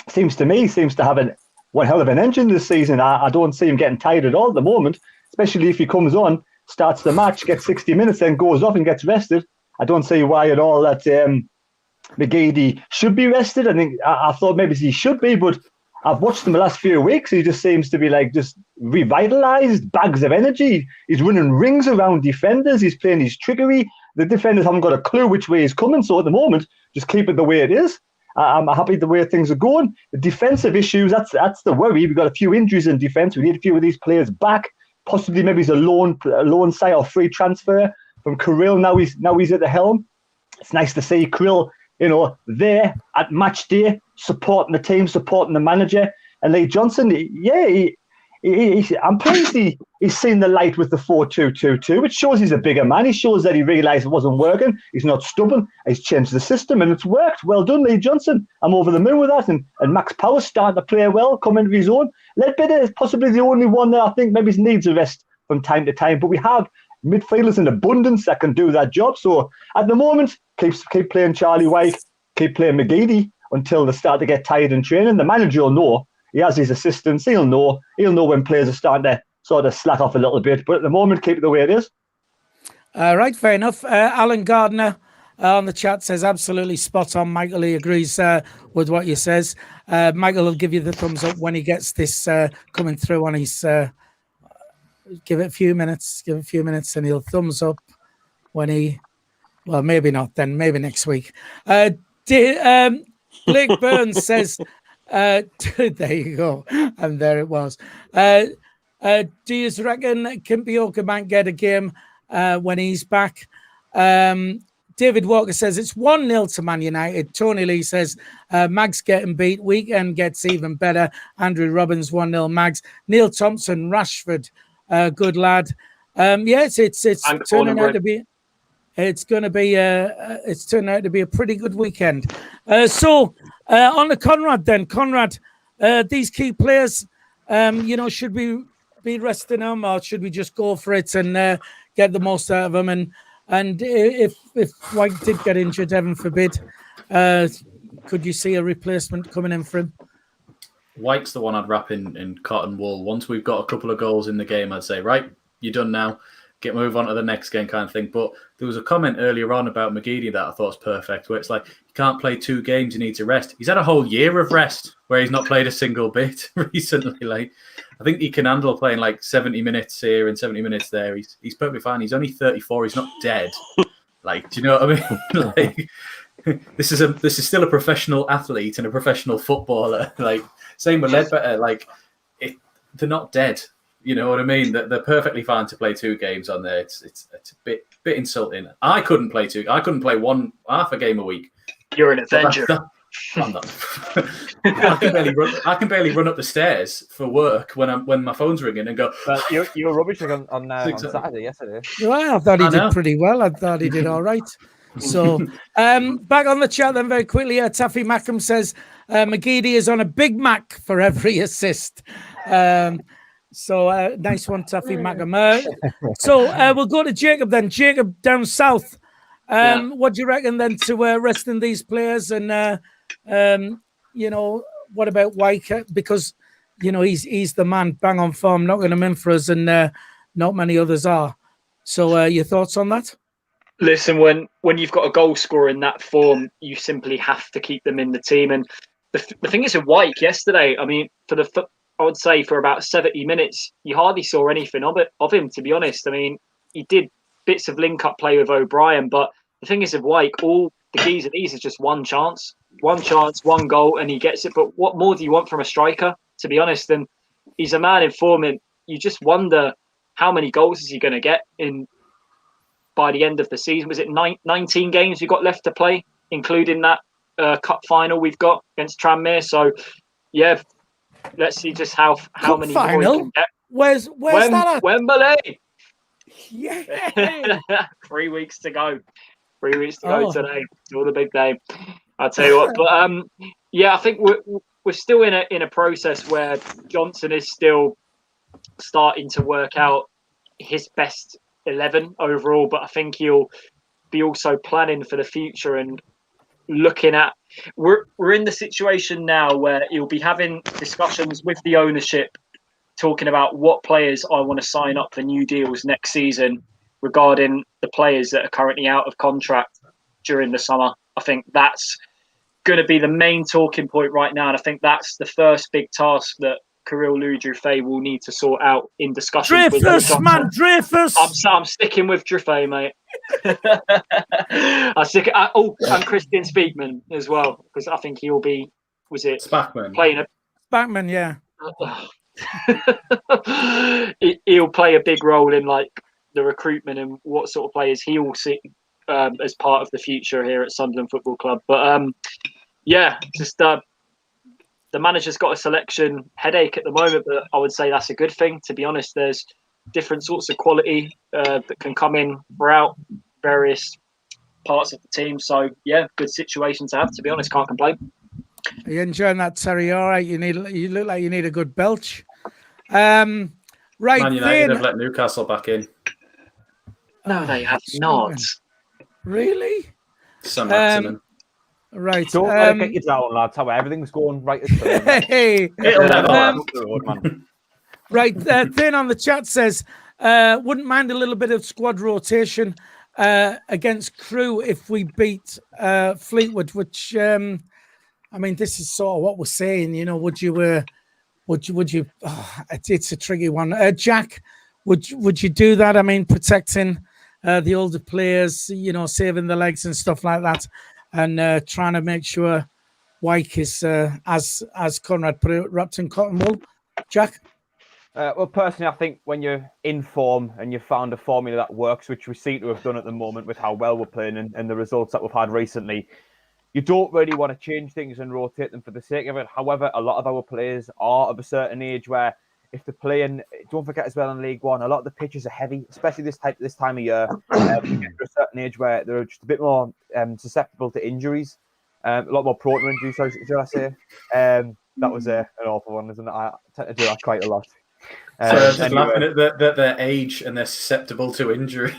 seems to have one hell of an engine this season. I don't see him getting tired at all at the moment, especially if he comes on, starts the match, gets 60 minutes, then goes off and gets rested. I don't see why at all that McGeady should be rested. I thought maybe he should be, but I've watched him the last few weeks. He just seems to be just revitalised, bags of energy. He's running rings around defenders. He's playing his trickery. The defenders haven't got a clue which way he's coming. So at the moment, just keep it the way it is. I'm happy the way things are going. The defensive issues, that's the worry. We've got a few injuries in defence. We need a few of these players back. Possibly maybe it's a loan side or free transfer from Krill. Now he's at the helm. It's nice to see Krill, there at match day, supporting the team, supporting the manager. And Lee Johnson, I'm pleased he's seen the light with the 4-2-2-2, which shows he's a bigger man. He shows that he realised it wasn't working. He's not stubborn. He's changed the system and it's worked. Well done, Lee Johnson. I'm over the moon with that. And Max Power's starting to play well, come into his own. Ledbetter is possibly the only one that I think maybe needs a rest from time to time. But we have midfielders in abundance that can do that job. So at the moment, keep playing Charlie White, keep playing McGeady until they start to get tired in training. The manager will know. He has his assistants. He'll know when players are starting to sort of slack off a little bit. But at the moment, keep it the way it is. Right, fair enough. Alan Gardner on the chat says absolutely spot on, Michael. He agrees with what you says. Michael will give you the thumbs up when he gets this coming through on his... give it a few minutes, and he'll thumbs up when he... Well, maybe not then. Maybe next week. Blake Burns says... there you go. And there it was. Do you reckon Kimpioka might get a game when he's back? David Walker says it's 1-0 to Man United. Tony Lee says Mags getting beat. Weekend gets even better. Andrew Robbins 1-0 Mags. Neil Thompson, Rashford, good lad. It's turning out to be. It's going to be. It's turning out to be a pretty good weekend. So on the CONRAD then, CONRAD, these key players, should we be resting them or should we just go for it and get the most out of them? And if White did get injured, heaven forbid, could you see a replacement coming in for him? White's the one I'd wrap in cotton wool. Once we've got a couple of goals in the game, I'd say, right, you're done now. Move on to the next game kind of thing. But there was a comment earlier on about McGeady that I thought was perfect, where it's like, you can't play 2 games, you need to rest. He's had a whole year of rest where he's not played a single bit recently. I think he can handle playing 70 minutes here and 70 minutes there. He's perfectly fine. He's only 34. He's not dead. Do you know what I mean? This is still a professional athlete and a professional footballer. Same with Ledbetter. They're not dead. You know what I mean? They're perfectly fine to play 2 games on there. It's a bit insulting. I couldn't play 2. I couldn't play half a game a week. You're an Avenger. I'm not. I can barely run up the stairs for work when my phone's ringing and go. But you were rubbish on Saturday yesterday. Well, I thought he did pretty well. I thought he did all right. So back on the chat then very quickly. Taffy Mackham says McGeady is on a Big Mac for every assist. So nice one, Taffy Mackham. So we'll go to Jacob then. Jacob down south. What do you reckon then to resting these players? And what about White? Because he's the man, bang on form, knocking him in for us, and not many others are. So your thoughts on that? Listen, when you've got a goal scorer in that form, you simply have to keep them in the team. And the thing is, with White yesterday, I mean, I would say for about 70 minutes, you hardly saw anything of him, to be honest. I mean, he did bits of link-up play with O'Brien, but the thing is with White, all the keys of these is just one chance, one goal, and he gets it. But what more do you want from a striker, to be honest? And he's a man in form, and you just wonder how many goals is he going to get by the end of the season. Was it 19 games we've got left to play, including that cup final we've got against Tranmere? So, yeah, let's see just how many more he can get. Where's that at? Wembley. Yeah. 3 weeks to go. 3 weeks to go today. It's all the big day. I'll tell you what. But I think we're still in a process where Johnson is still starting to work out his best 11 overall, but I think he'll be also planning for the future and looking at. We're in the situation now where he'll be having discussions with the ownership, talking about what players I want to sign up for new deals next season regarding the players that are currently out of contract during the summer. I think that's going to be the main talking point right now, and I think that's the first big task that Kirill Louis-Dreyfus will need to sort out in discussions with Dreyfus, man, Dreyfus. I'm sticking with Dreyfus, mate. And Christian Speakman as well, because I think he'll be. Was it Spackman? Playing a Spackman, yeah. He'll play a big role in like the recruitment and what sort of players he will see as part of the future here at Sunderland Football Club. But the manager's got a selection headache at the moment, but I would say that's a good thing. To be honest, there's different sorts of quality that can come in throughout various parts of the team. So yeah, good situation to have. To be honest, can't complain. Are you enjoying that, Terry? All right, you look like you need a good belch. Right, Man United have let Newcastle back in. No, they have not. Really? Some maximum. Right. Don't let it get you down, lads. How everything's going right. Hey. It'll never Right. Thing on the chat says, wouldn't mind a little bit of squad rotation against Crewe if we beat Fleetwood, which I mean, this is sort of what we're saying. You know, would you? It's a tricky one. Jack, would you do that? I mean, protecting the older players, you know, saving the legs and stuff like that, and trying to make sure Wyke is, as CONRAD put it, wrapped in cotton wool. Jack? Well, personally, I think when you're in form and you've found a formula that works, which we seem to have done at the moment with how well we're playing and the results that we've had recently, you don't really want to change things and rotate them for the sake of it. However, a lot of our players are of a certain age where if they're playing, don't forget as well in League One, a lot of the pitches are heavy, especially this time of year. You get to a certain age where they're just a bit more susceptible to injuries, a lot more prone to injuries, should I say. That was an awful one, isn't it? I tend to do that quite a lot. So I'm just laughing at their age and they're susceptible to injury.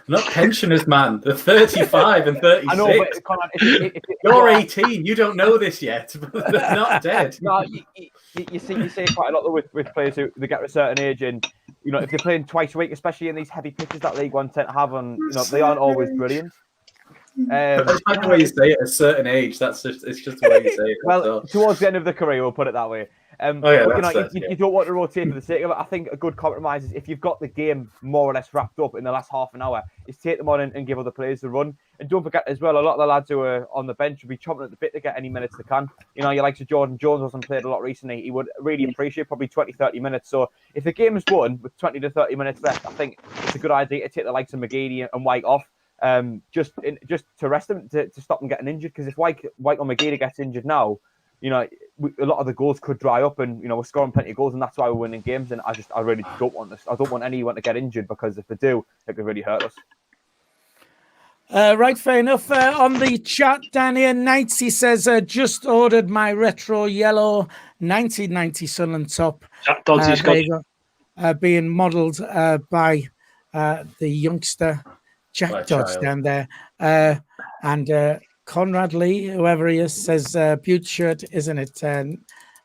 Not pensioners, man. They're 35 and 36. I know, but Conrad, you're 18. You don't know this yet, but they're not dead. No, you see quite a lot with players who they get to a certain age, and you know if they're playing twice a week, especially in these heavy pitches that League One tend to have, and you know they aren't always brilliant. That's like the way you say it. At a certain age, it's just the way you say it. Well, towards the end of the career, we'll put it that way. You don't want to rotate for the sake of it. I think a good compromise is if you've got the game more or less wrapped up in the last half an hour, is take them on and give other players a run. And don't forget as well, a lot of the lads who are on the bench will be chomping at the bit to get any minutes they can. You know, you like Jordan Jones hasn't played a lot recently. He would really appreciate probably 20, 30 minutes. So if the game is won with 20 to 30 minutes left, I think it's a good idea to take the likes of McGeady and White off. Just to rest them, to stop them getting injured. Because if White or McGeady gets injured now, you know, a lot of the goals could dry up, and you know we're scoring plenty of goals, and that's why we're winning games. And I really don't want this. I don't want anyone to get injured, because if they do, it could really hurt us. Right, fair enough. On the chat, Daniel Knights, he says, just ordered my retro yellow 1990 Sunderland top. Being modelled by the youngster Jack Dodds down there, and CONRAD Lee, whoever he is, says beaut shirt, isn't it,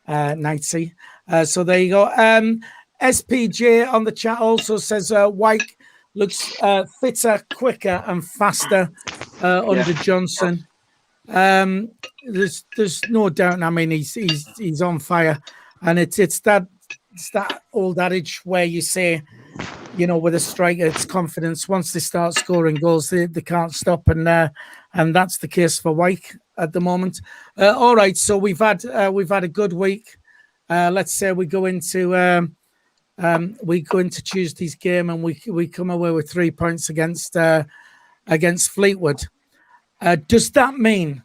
Knightsy? So there you go. SPJ on the chat also says Wyke looks fitter, quicker, and faster under Johnson. There's no doubt. I mean, he's on fire, and it's that old adage where you say, you know, with a striker, it's confidence. Once they start scoring goals, they can't stop, and that's the case for Wyke at the moment. All right, so we've had a good week. Let's say we go into Tuesday's game and we come away with 3 points against Fleetwood. Does that mean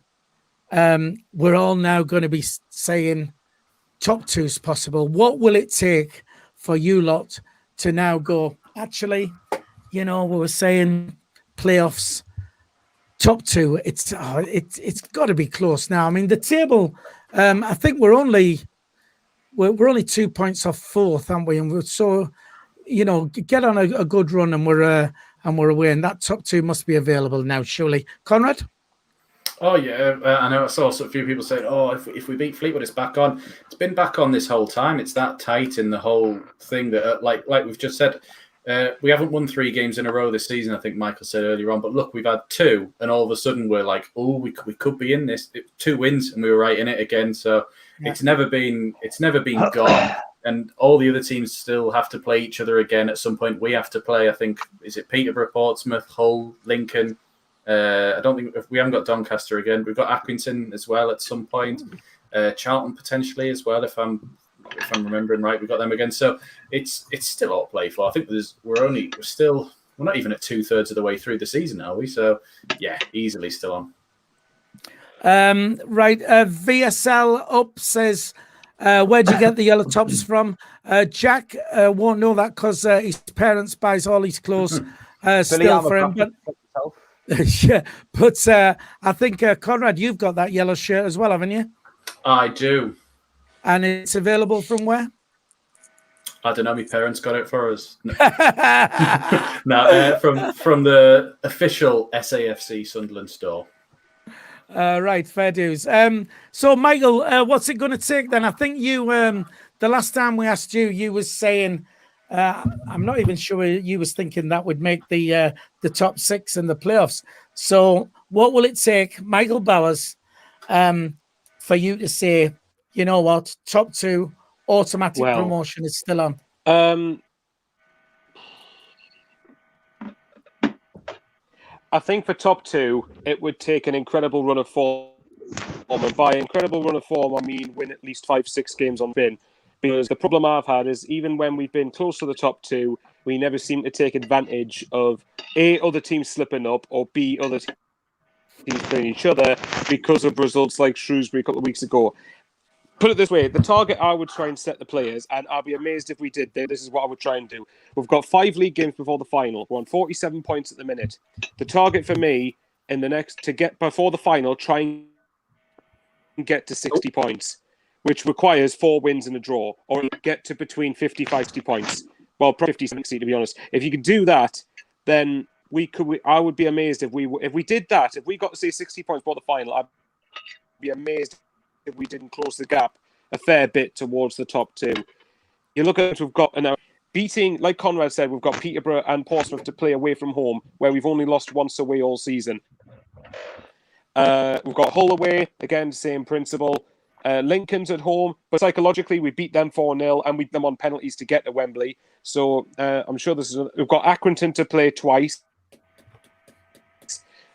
we're all now going to be saying top two is possible? What will it take for you lot to now go, actually, you know, we were saying playoffs, top two, it's got to be close now. I mean, the table, I think we're only we're only 2 points off fourth, aren't we? And we're so, get on a good run, and we're away. And that top two must be available now, surely. Conrad? Oh yeah, I know. I saw a few people saying, "Oh, if we beat Fleetwood, it's back on." It's been back on this whole time. It's that tight in the whole thing that, like we've just said, we haven't won 3 games in a row this season. I think Michael said earlier on, but look, we've had 2, and all of a sudden we're like, "Oh, we could be in this." 2 wins, and we were right in it again. So it's never been gone. And all the other teams still have to play each other again at some point. We have to play. I think is it Peterborough, Portsmouth, Hull, Lincoln. I don't think we haven't got Doncaster again. We've got Accrington as well at some point. Charlton potentially as well, if I'm remembering right. We've got them again. So it's still all play for. I think we're not even at 2/3 of the way through the season, are we? So yeah, easily still on. Right. VSL up says, where'd you get the yellow tops from? Jack won't know that because his parents buys all his clothes still for him. But yeah, but I think Conrad, you've got that yellow shirt as well, haven't you? I do. And it's available from where? I don't know. My parents got it for us. No, from the official SAFC Sunderland store. Right, fair dues. So Michael, what's it going to take then? I think you, the last time we asked you, you was saying. I'm not even sure you was thinking that would make the top 6 in the playoffs. So what will it take, Michael Bowers, for you to say, you know what, top 2 automatic promotion is still on? I think for top 2, it would take an incredible run of form. And by incredible run of form, I mean win at least 5-6 games on bin. Because the problem I've had is even when we've been close to the top 2, we never seem to take advantage of A, other teams slipping up, or B, other teams playing each other because of results like Shrewsbury a couple of weeks ago. Put it this way, the target I would try and set the players, and I'd be amazed if we did, this is what I would try and do. We've got 5 league games before the final. We're on 47 points at the minute. The target for me in the next, to get before the final, try and get to 60 points. Which requires 4 wins and a draw, or get to between 55-60 points. Well, probably 50-60 to be honest. If you could do that, then I would be amazed if we did that. If we got to say 60 points before the final, I'd be amazed if we didn't close the gap a fair bit towards the top 2. You look at what we've got now, beating, like Conrad said, we've got Peterborough and Portsmouth to play away from home, where we've only lost once away all season. We've got Hull away, again, same principle. Lincoln's at home, but psychologically we beat them 4-0 and we beat them on penalties to get to Wembley. So I'm sure we've got Accrington to play twice.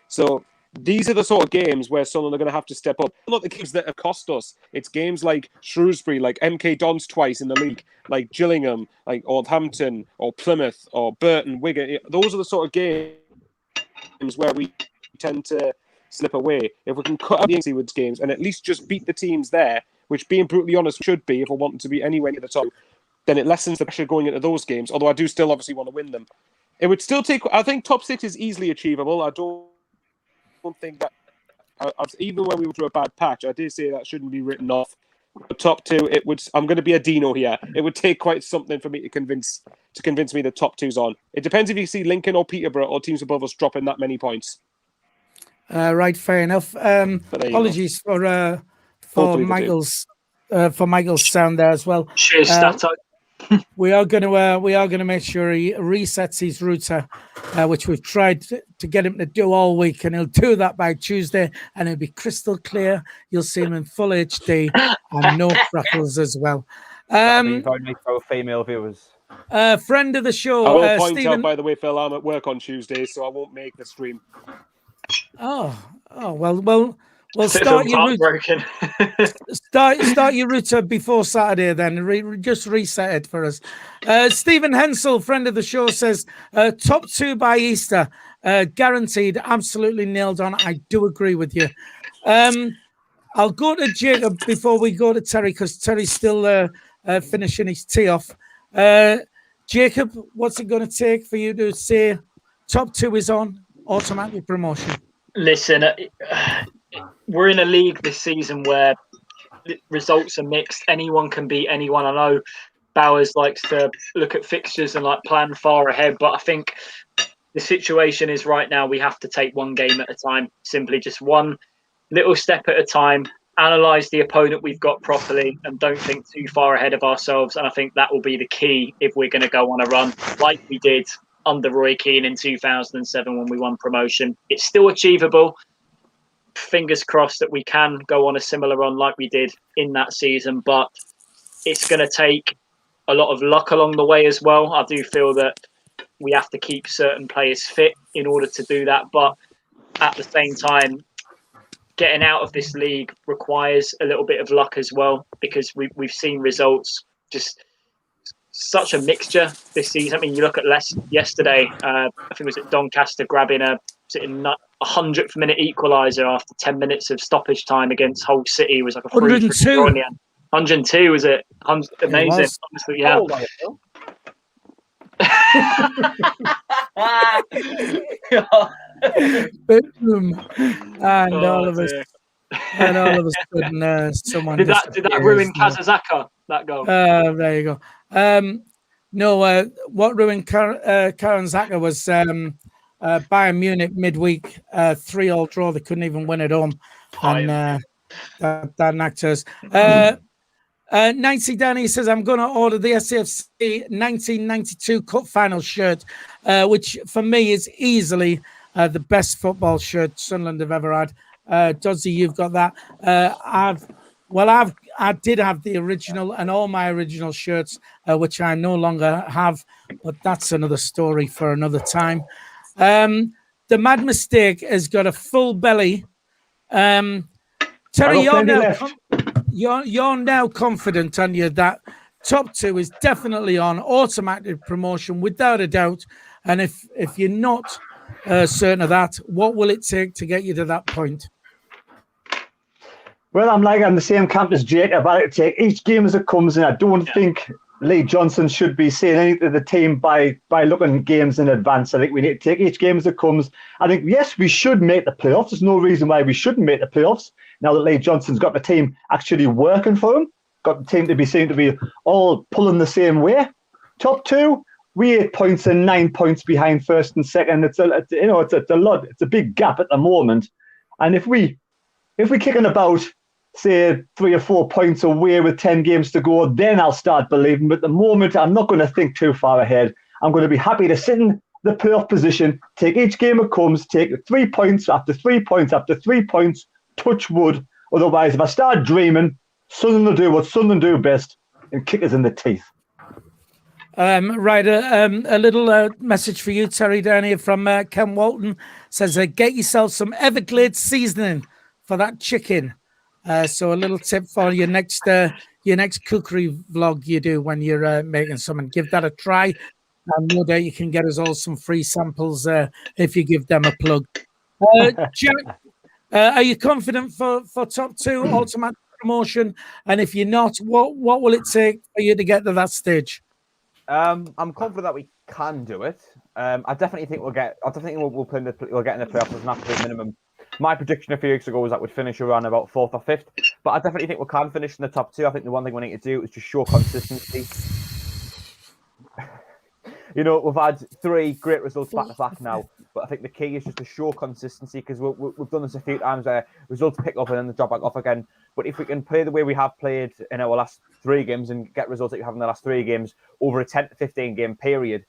So these are the sort of games where Sunderland are going to have to step up. Not the games that have cost us. It's games like Shrewsbury, like MK Dons twice in the league, like Gillingham, like Northampton, or Plymouth, or Burton, Wigan. Those are the sort of games where we tend to slip away. If we can cut out the Seawoods games and at least just beat the teams there, which being brutally honest should be if we're wanting to be anywhere near the top, then it lessens the pressure going into those games, although I do still obviously want to win them. It would still take, I think top 6 is easily achievable. I don't think that, even when we were through a bad patch, I did say that shouldn't be written off. But top 2, I'm going to be a Dino here. It would take quite something for me to convince me the top 2's on. It depends if you see Lincoln or Peterborough or teams above us dropping that many points. Right, fair enough. Apologies for Michael's sound there as well. Cheers, Stato. We are going to make sure he resets his router, which we've tried to get him to do all week, and he'll do that by Tuesday, and it'll be crystal clear. You'll see him in full HD and no crackles as well. Very nice for our female viewers. Friend of the show, I will point Stephen... out, by the way, Phil, I'm at work on Tuesday, so I won't make the stream. Oh, well. Start your router before Saturday, then. Just reset it for us. Stephen Hensel, friend of the show, says top 2 by Easter, guaranteed. Absolutely nailed on. I do agree with you. I'll go to Jacob before we go to Terry, because Terry's still finishing his tee off. Jacob, what's it going to take for you to say top 2 is on? Automatic promotion. Listen, we're in a league this season where results are mixed. Anyone can beat anyone. I know Bowers likes to look at fixtures and like plan far ahead, but I think the situation is right now we have to take one game at a time, simply just one little step at a time, analyse the opponent we've got properly and don't think too far ahead of ourselves. And I think that will be the key if we're going to go on a run like we did under Roy Keane in 2007 when we won promotion. It's still achievable. Fingers crossed that we can go on a similar run like we did in that season, but it's going to take a lot of luck along the way as well. I do feel that we have to keep certain players fit in order to do that, but at the same time, getting out of this league requires a little bit of luck as well, because we've seen results just such a mixture this season. I mean, you look at yesterday, I think it was at Doncaster grabbing a 100th minute equaliser after 10 minutes of stoppage time against Hull City. It was like a 102. 102, was it? Amazing. Honestly, yeah. Boom. And all of us sudden someone did that ruin Kazazaka, that goal? There you go. No, what ruined Kazazaka was Bayern Munich midweek 3-3 draw. They couldn't even win at home, and that knocked us. Nancy Danny says, I'm going to order the SAFC 1992 Cup Final shirt, which for me is easily the best football shirt Sunderland have ever had. Dodzy, you've got that. I did have the original and all my original shirts, which I no longer have, but that's another story for another time. The Mad Mistake has got a full belly. Terry, you're now confident, aren't you, that top two is definitely on automatic promotion without a doubt. And if you're not certain of that, what will it take to get you to that point? Well, I'm the same camp as Jake about it. Take each game as it comes, and I don't think Lee Johnson should be saying anything to the team by looking at games in advance. I think we need to take each game as it comes. I think, yes, we should make the playoffs. There's no reason why we shouldn't make the playoffs. Now that Lee Johnson's got the team actually working for him, got the team to be seen to be all pulling the same way. Top two, we 8 points and 9 points behind first and second. It's a lot. It's a big gap at the moment. And if we kicking about, say, 3 or 4 points away with 10 games to go, then I'll start believing. But at the moment, I'm not going to think too far ahead. I'm going to be happy to sit in the playoff position, take each game it comes, take 3 points after 3 points after 3 points, touch wood. Otherwise, if I start dreaming, Sunderland will do what Sunderland do best and kick us in the teeth. Right, a little message for you, Terry, down here from Ken Walton. Says, get yourself some Everglades seasoning for that chicken. So a little tip for your next cookery vlog you do when you're making something. Give that a try. And no doubt you can get us all some free samples if you give them a plug. Jack, are you confident for top two automatic promotion? And if you're not, what will it take for you to get to that stage? I'm confident that we can do it. I definitely think we'll get in the playoffs as an absolute minimum. My prediction a few weeks ago was that we'd finish around about 4th or 5th, but I definitely think we can finish in the top two. I think the one thing we need to do is just show consistency. We've had 3 great results back to back now, but I think the key is just to show consistency, because we've done this a few times where results pick up and then they drop back off again. But if we can play the way we have played in our last 3 games and get results that you have in the last 3 games over a 10 to 15 game period,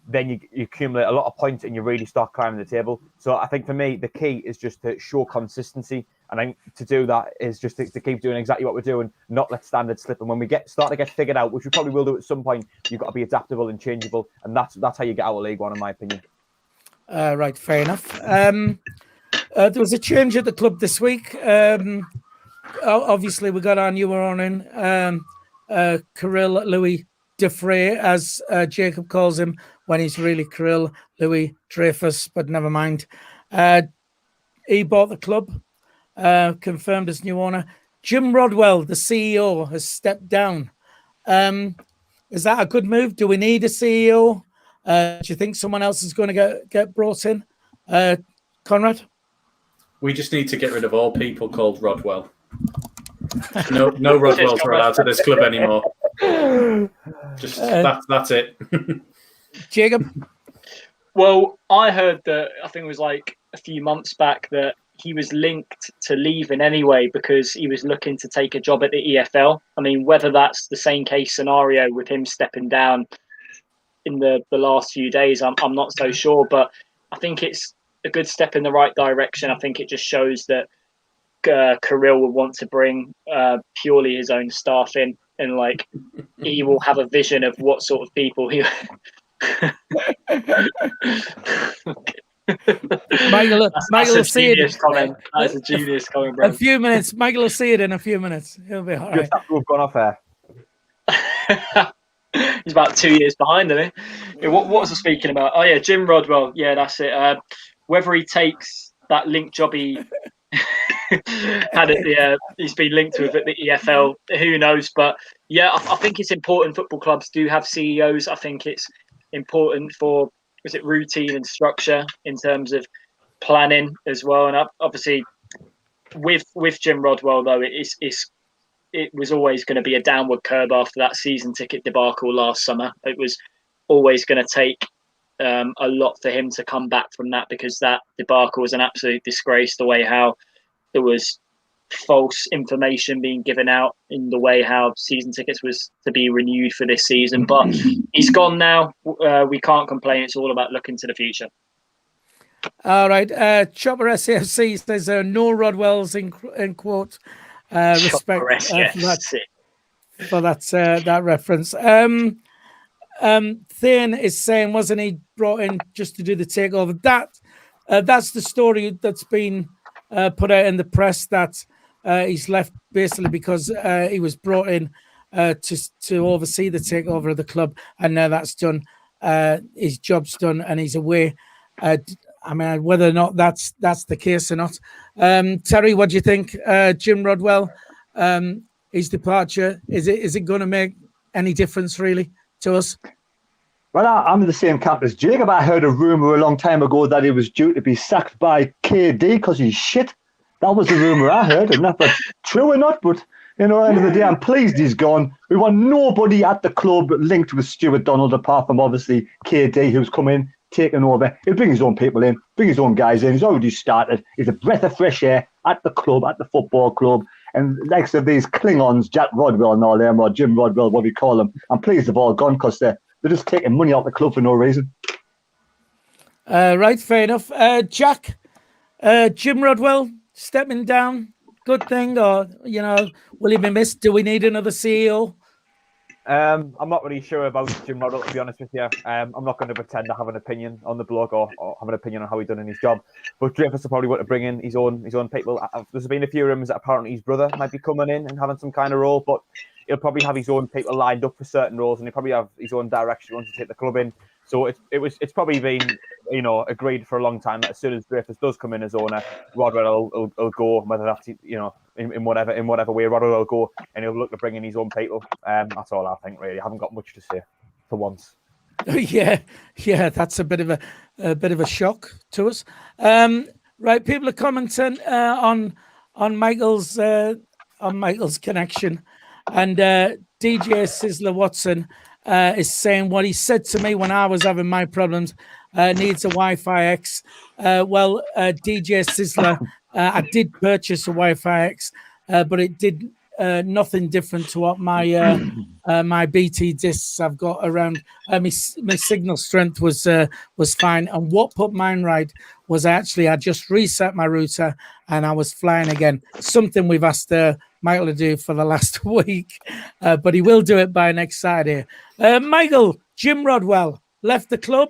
then you accumulate a lot of points and you really start climbing the table. So I think for me, the key is just to show consistency. And I think to do that is just to keep doing exactly what we're doing, not let standards slip. And when we start to get figured out, which we probably will do at some point, you've got to be adaptable and changeable. And that's how you get out of League One, in my opinion. Right, fair enough. There was a change at the club this week. Obviously, we got our new owner in, Kirill Louis Defray, as Jacob calls him when he's really Kirill Louis Dreyfus, but never mind. He bought the club, confirmed as new owner. Jim Rodwell, the CEO, has stepped down. Is that a good move? Do we need a CEO? Do you think someone else is going to get brought in? Conrad? We just need to get rid of all people called Rodwell. No Rodwells are allowed at this club anymore. Just that's it. Jacob? Well, I heard that, I think it was like a few months back, that he was linked to leaving anyway because he was looking to take a job at the EFL. I mean, whether that's the same case scenario with him stepping down in the last few days, I'm not so sure, but I think it's a good step in the right direction. I think it just shows that Kirill will want to bring purely his own staff in, and like he will have a vision of what sort of people he. Michael will see it. Comment. That's a genius comment, bro. A few minutes. Michael will see it in a few minutes. He'll be all right. Just after we've gone off air. He's about 2 years behind, isn't he? What was I speaking about? Oh yeah, Jim Rodwell. Yeah, that's it. Whether he takes that link job he had at he's been linked with at the EFL, who knows? But yeah, I think it's important. Football clubs do have CEOs. I think it's important for routine and structure in terms of planning as well. And obviously, with Jim Rodwell though, it was always going to be a downward curve after that season ticket debacle last summer. It was always going to take a lot for him to come back from that, because that debacle was an absolute disgrace, the way how there was false information being given out in the way how season tickets was to be renewed for this season. But he's gone now. We can't complain. It's all about looking to the future. All right. Chopper SAFC says no Rodwells in quote. Respect for that reference. Thane is saying, wasn't he brought in just to do the takeover? That's the story that's been put out in the press, that he's left basically because he was brought in to oversee the takeover of the club, and now that's done. His job's done, and he's away. I mean, whether or not that's the case or not. Terry, what do you think? Jim Rodwell, his departure, is it going to make any difference really to us? Well, I'm in the same camp as Jacob. I heard a rumour a long time ago that he was due to be sacked by KD because he's shit. That was the rumour I heard, and that's true or not. But at the end of the day, I'm pleased he's gone. We want nobody at the club linked with Stuart Donald, apart from obviously KD, who's come in, taken over. He'll bring his own people in, bring his own guys in. He's already started. He's a breath of fresh air at the club, at the football club. And likes of these Klingons, Jack Rodwell and all them, or Jim Rodwell, what we call them, I'm pleased they've all gone, because they're just taking money out the club for no reason. Right, fair enough. Jack, Jim Rodwell stepping down, good thing, or will he be missed? Do we need another CEO? I'm not really sure about Jim Rodwell, to be honest with you. I'm not going to pretend to have an opinion on the bloke or have an opinion on how he's done in his job. But Dreyfus will probably want to bring in his own people. There's been a few rumours that apparently his brother might be coming in and having some kind of role, but he'll probably have his own people lined up for certain roles, and he'll probably have his own direction he wants to take the club in. So it's probably been agreed for a long time that as soon as Dreyfus does come in as owner, Rodwell will go, whether that's in whatever way Rodwell will go, and he'll look to bring in his own people. That's all I think really. I haven't got much to say for once. Yeah, that's a bit of a shock to us. Right, people are commenting on Michael's connection, and DJ Sizzler Watson is saying what he said to me when I was having my problems. Needs a Wi-Fi X. DJ Sizzler, I did purchase a Wi-Fi X, but it did nothing different to what my my BT discs I've got around. My signal strength was fine, and what put mine right was I just reset my router and I was flying again. Something we've asked Michael to do for the last week, but he will do it by next Saturday. Michael, Jim Rodwell left the club.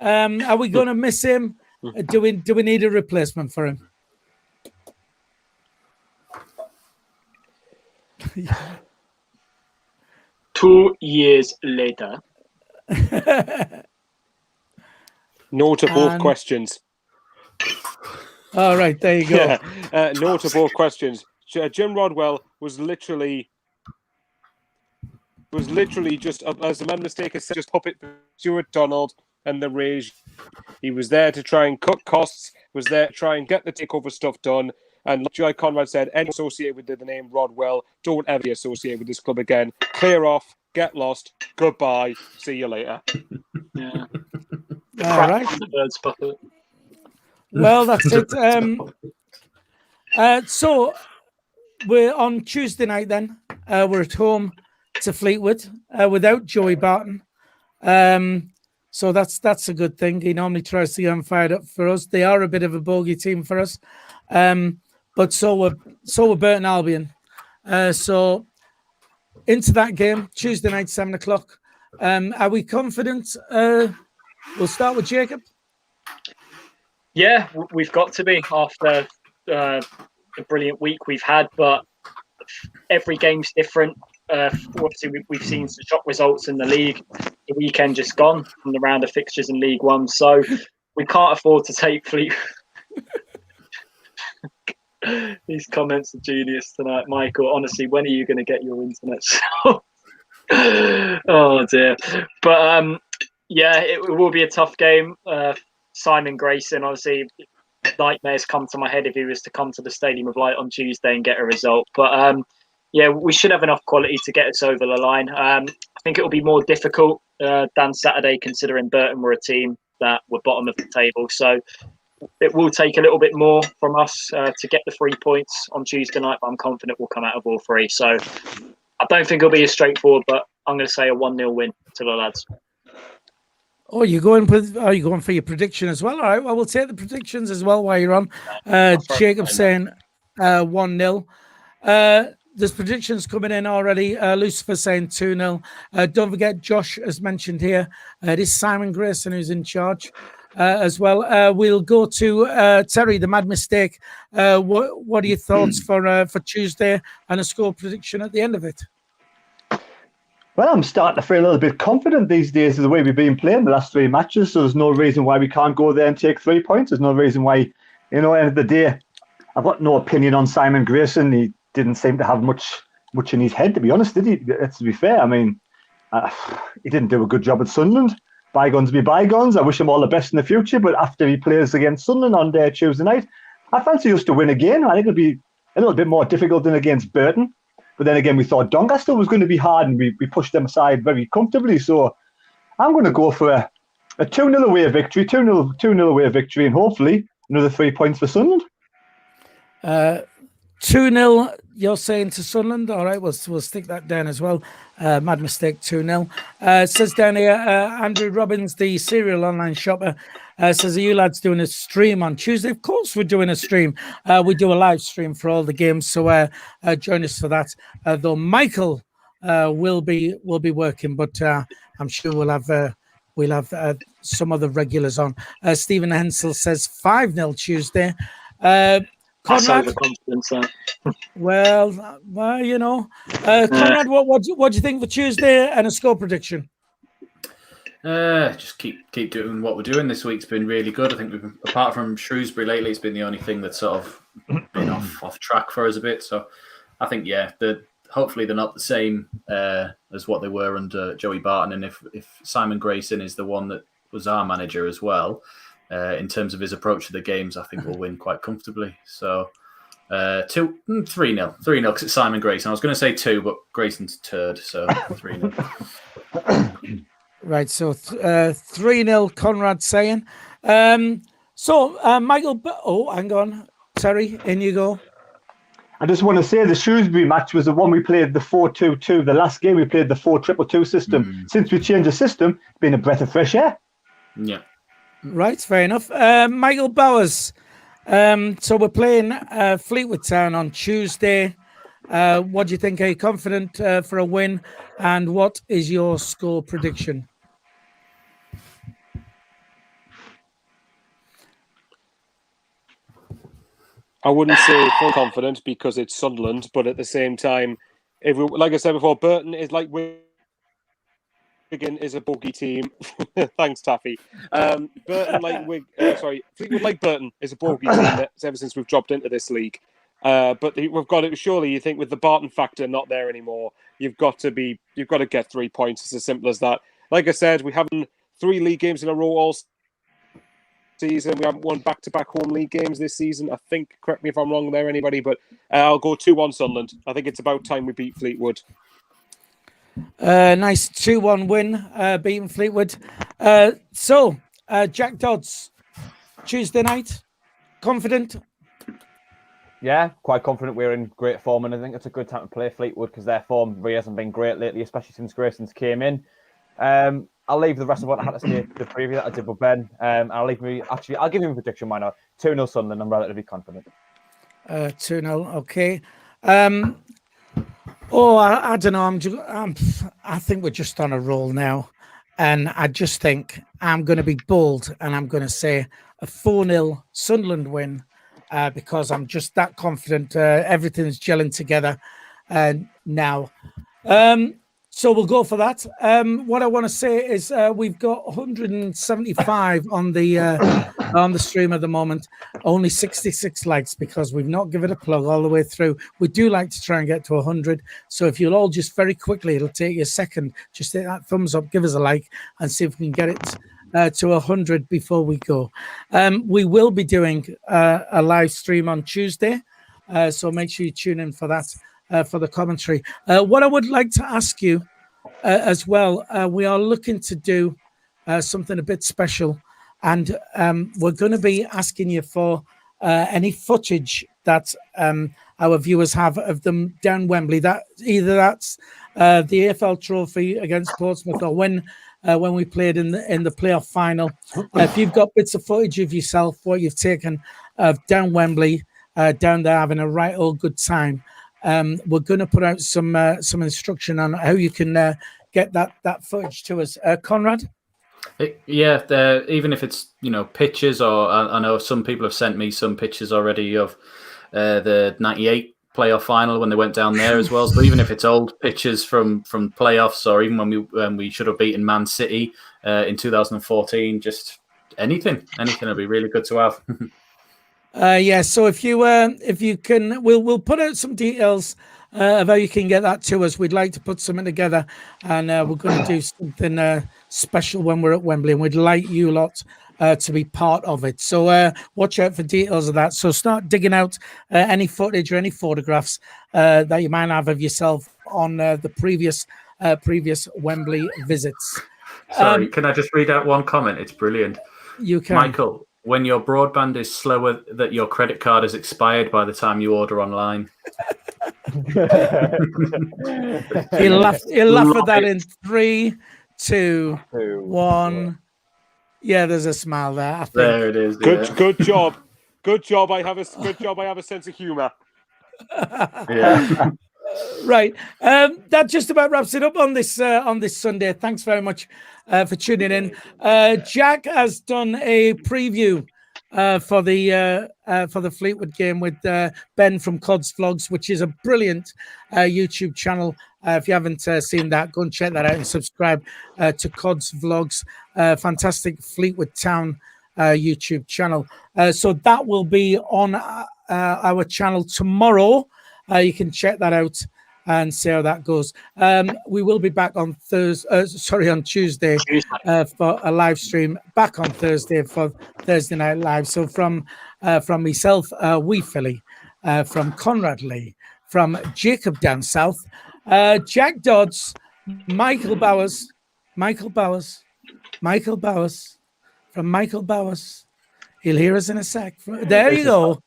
Are we going to miss him? Do we need a replacement for him? 2 years later. No to both questions. All right, there you go. Yeah. No to both questions. Jim Rodwell was literally just, as the man mistake has said, just puppet Stuart Donald and the rage. He was there to try and cut costs, was there to try and get the takeover stuff done, And like Conrad said, any associated with the name Rodwell, don't ever be associated with this club again. Clear off, get lost, goodbye, see you later. Yeah. All right. The bird's puppet. Well, that's it. So we're on Tuesday night then. We're at home to Fleetwood without Joey Barton. So that's a good thing. He normally tries to get them fired up for us. They are a bit of a bogey team for us. But so were Burton Albion. So into that game, Tuesday night, 7:00. Are we confident? We'll start with Jacob. Yeah, we've got to be after the brilliant week we've had, but every game's different. Obviously, we've seen some shock results in the league. The weekend just gone from the round of fixtures in League One, so we can't afford to take Fleetwood. These comments are genius tonight, Michael. Honestly, when are you going to get your internet? Oh dear. But yeah, it will be a tough game. Simon Grayson, obviously, nightmares come to my head if he was to come to the Stadium of Light on Tuesday and get a result. But yeah, we should have enough quality to get us over the line. I think it will be more difficult than Saturday, considering Burton were a team that were bottom of the table. So it will take a little bit more from us to get the 3 points on Tuesday night, but I'm confident we'll come out of all three. So I don't think it'll be as straightforward, but I'm going to say a 1-0 win to the lads. Oh, you're going for your prediction as well? All right, well, we'll take the predictions as well while you're on. Jacob saying 1-0. There's predictions coming in already. Lucifer saying 2-0. Don't forget, Josh has mentioned here, it is Simon Grayson who's in charge as well. We'll go to Terry, the Mad Mistake. What are your thoughts for Tuesday and a score prediction at the end of it? Well, I'm starting to feel a little bit confident these days of the way we've been playing the last 3 matches. So there's no reason why we can't go there and take 3 points. There's no reason why, end of the day, I've got no opinion on Simon Grayson. He didn't seem to have much in his head, to be honest, did he? Let's be fair. I mean, he didn't do a good job at Sunderland. Bygones be bygones. I wish him all the best in the future. But after he plays against Sunderland on Tuesday night, I fancy us to win again. I think it'll be a little bit more difficult than against Burton. But then again, we thought Doncaster was going to be hard and we pushed them aside very comfortably. So I'm going to go for a 2-0 away victory, 2-0 away victory, and hopefully another 3 points for Sunderland. 2-0, you're saying to Sunderland? All right, we'll stick that down as well. Mad Mistake 2-0. Says down here, Andrew Robbins, the serial online shopper, says, are you lads doing a stream on Tuesday? Of course we're doing a stream. We do a live stream for all the games, so join us for that. Though Michael will be working, but I'm sure we'll have some other regulars on. Stephen Hensel says 5-0 Tuesday. Conrad, well, Conrad, what do you think for Tuesday and a score prediction? Just keep doing what we're doing. This week's been really good. I think we've, apart from Shrewsbury lately, it's been the only thing that's sort of been off track for us a bit. So I think, yeah, hopefully they're not the same as what they were under Joey Barton. And if Simon Grayson is the one that was our manager as well, in terms of his approach to the games, I think we'll win quite comfortably. So 3-0 because it's Simon Grayson. I was going to say 2, but Grayson's turd, so 3-0. Right, so 3-0, Conrad saying. Michael, hang on. Terry, in you go. I just want to say the Shrewsbury match was the one we played the 4-2-2. The last game we played the 4-2-2 system. Since we changed the system, it's been a breath of fresh air. Yeah. Right, fair enough. Michael Bowers. So we're playing Fleetwood Town on Tuesday. What do you think? Are you confident for a win? And what is your score prediction? I wouldn't say full confident because it's Sunderland, but at the same time, like I said before, Burton is like Wigan is a bogey team. Thanks, Taffy. Fleetwood like Burton is a bogey team ever since we've dropped into this league. But we've got it. Surely, you think with the Barton factor not there anymore, you've got to get 3 points. It's as simple as that. Like I said, we haven't 3 league games in a row all season. We haven't won back-to-back home league games this season. I think, correct me if I'm wrong there, anybody, but I'll go 2-1 Sunderland. I think it's about time we beat Fleetwood. Nice 2-1 win, beating Fleetwood. So, Jack Dodds, Tuesday night, confident? Yeah, quite confident we're in great form, and I think it's a good time to play Fleetwood because their form really hasn't been great lately, especially since Grayson's came in. I'll leave the rest of what I had to say the preview that I did with Ben. I'll give him a prediction. Why not? 2-0 Sunderland. I'm relatively confident. 2-0. Okay. I don't know. I think we're just on a roll now, and I just think I'm going to be bold, and I'm going to say a 4-0 Sunderland win, because I'm just that confident. Everything's gelling together now. So we'll go for that. What I want to say is we've got 175 on the stream at the moment. Only 66 likes because we've not given it a plug all the way through. We do like to try and get to 100. So if you'll all just very quickly, it'll take you a second. Just hit that thumbs up, give us a like, and see if we can get it to 100 before we go. We will be doing a live stream on Tuesday. So make sure you tune in for that. For the commentary. What I would like to ask you as well, we are looking to do something a bit special, and we're going to be asking you for any footage that our viewers have of them down Wembley. That either that's the AFL Trophy against Portsmouth, or when we played in the playoff final. If you've got bits of footage of yourself, what you've taken down Wembley, down there having a right old good time. We're going to put out some instruction on how you can get that footage to us. Conrad? Even if it's pictures, or I know some people have sent me some pictures already of the '98 playoff final when they went down there as well. So even if it's old pictures from playoffs, or even when we should have beaten Man City in 2014, just anything would be really good to have. So if you can, we'll put out some details of how you can get that to us. We'd like to put something together, and we're going to do something special when we're at Wembley, and we'd like you lot to be part of it. So watch out for details of that. So start digging out any footage or any photographs that you might have of yourself on the previous Wembley visits. Sorry, can I just read out one comment? It's brilliant. You can, Michael. When your broadband is slower, that your credit card is expired by the time you order online. He'll laugh at that in 3, 2, 1. Yeah, there's a smile there. I think. There it is. Good job. Good job. I have a sense of humour. Yeah. Right. That just about wraps it up on this Sunday. Thanks very much for tuning in. Jack has done a preview for the Fleetwood game with Ben from Cod's Vlogs, which is a brilliant YouTube channel. If you haven't seen that, go and check that out and subscribe to Cod's Vlogs. Fantastic Fleetwood Town YouTube channel. So that will be on our channel tomorrow. You can check that out and see how that goes. We will be back on Tuesday for a live stream. Back on Thursday for Thursday Night Live. So from myself, Wee Philly, from Conrad Lee, from Jacob down south, Jack Dodds, Michael Bowers, from Michael Bowers. He'll hear us in a sec. There you go.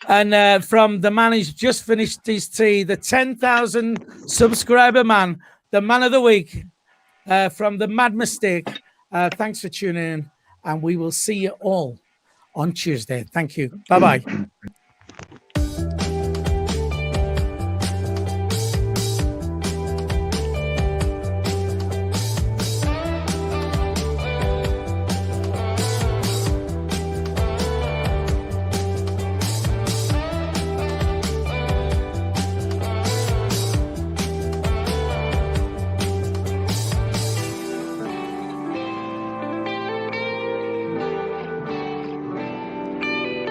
And from the man who's just finished his tea, the 10,000 subscriber man, the man of the week, from the Mad Mistake. Thanks for tuning in, and we will see you all on Tuesday. Thank you. Bye-bye.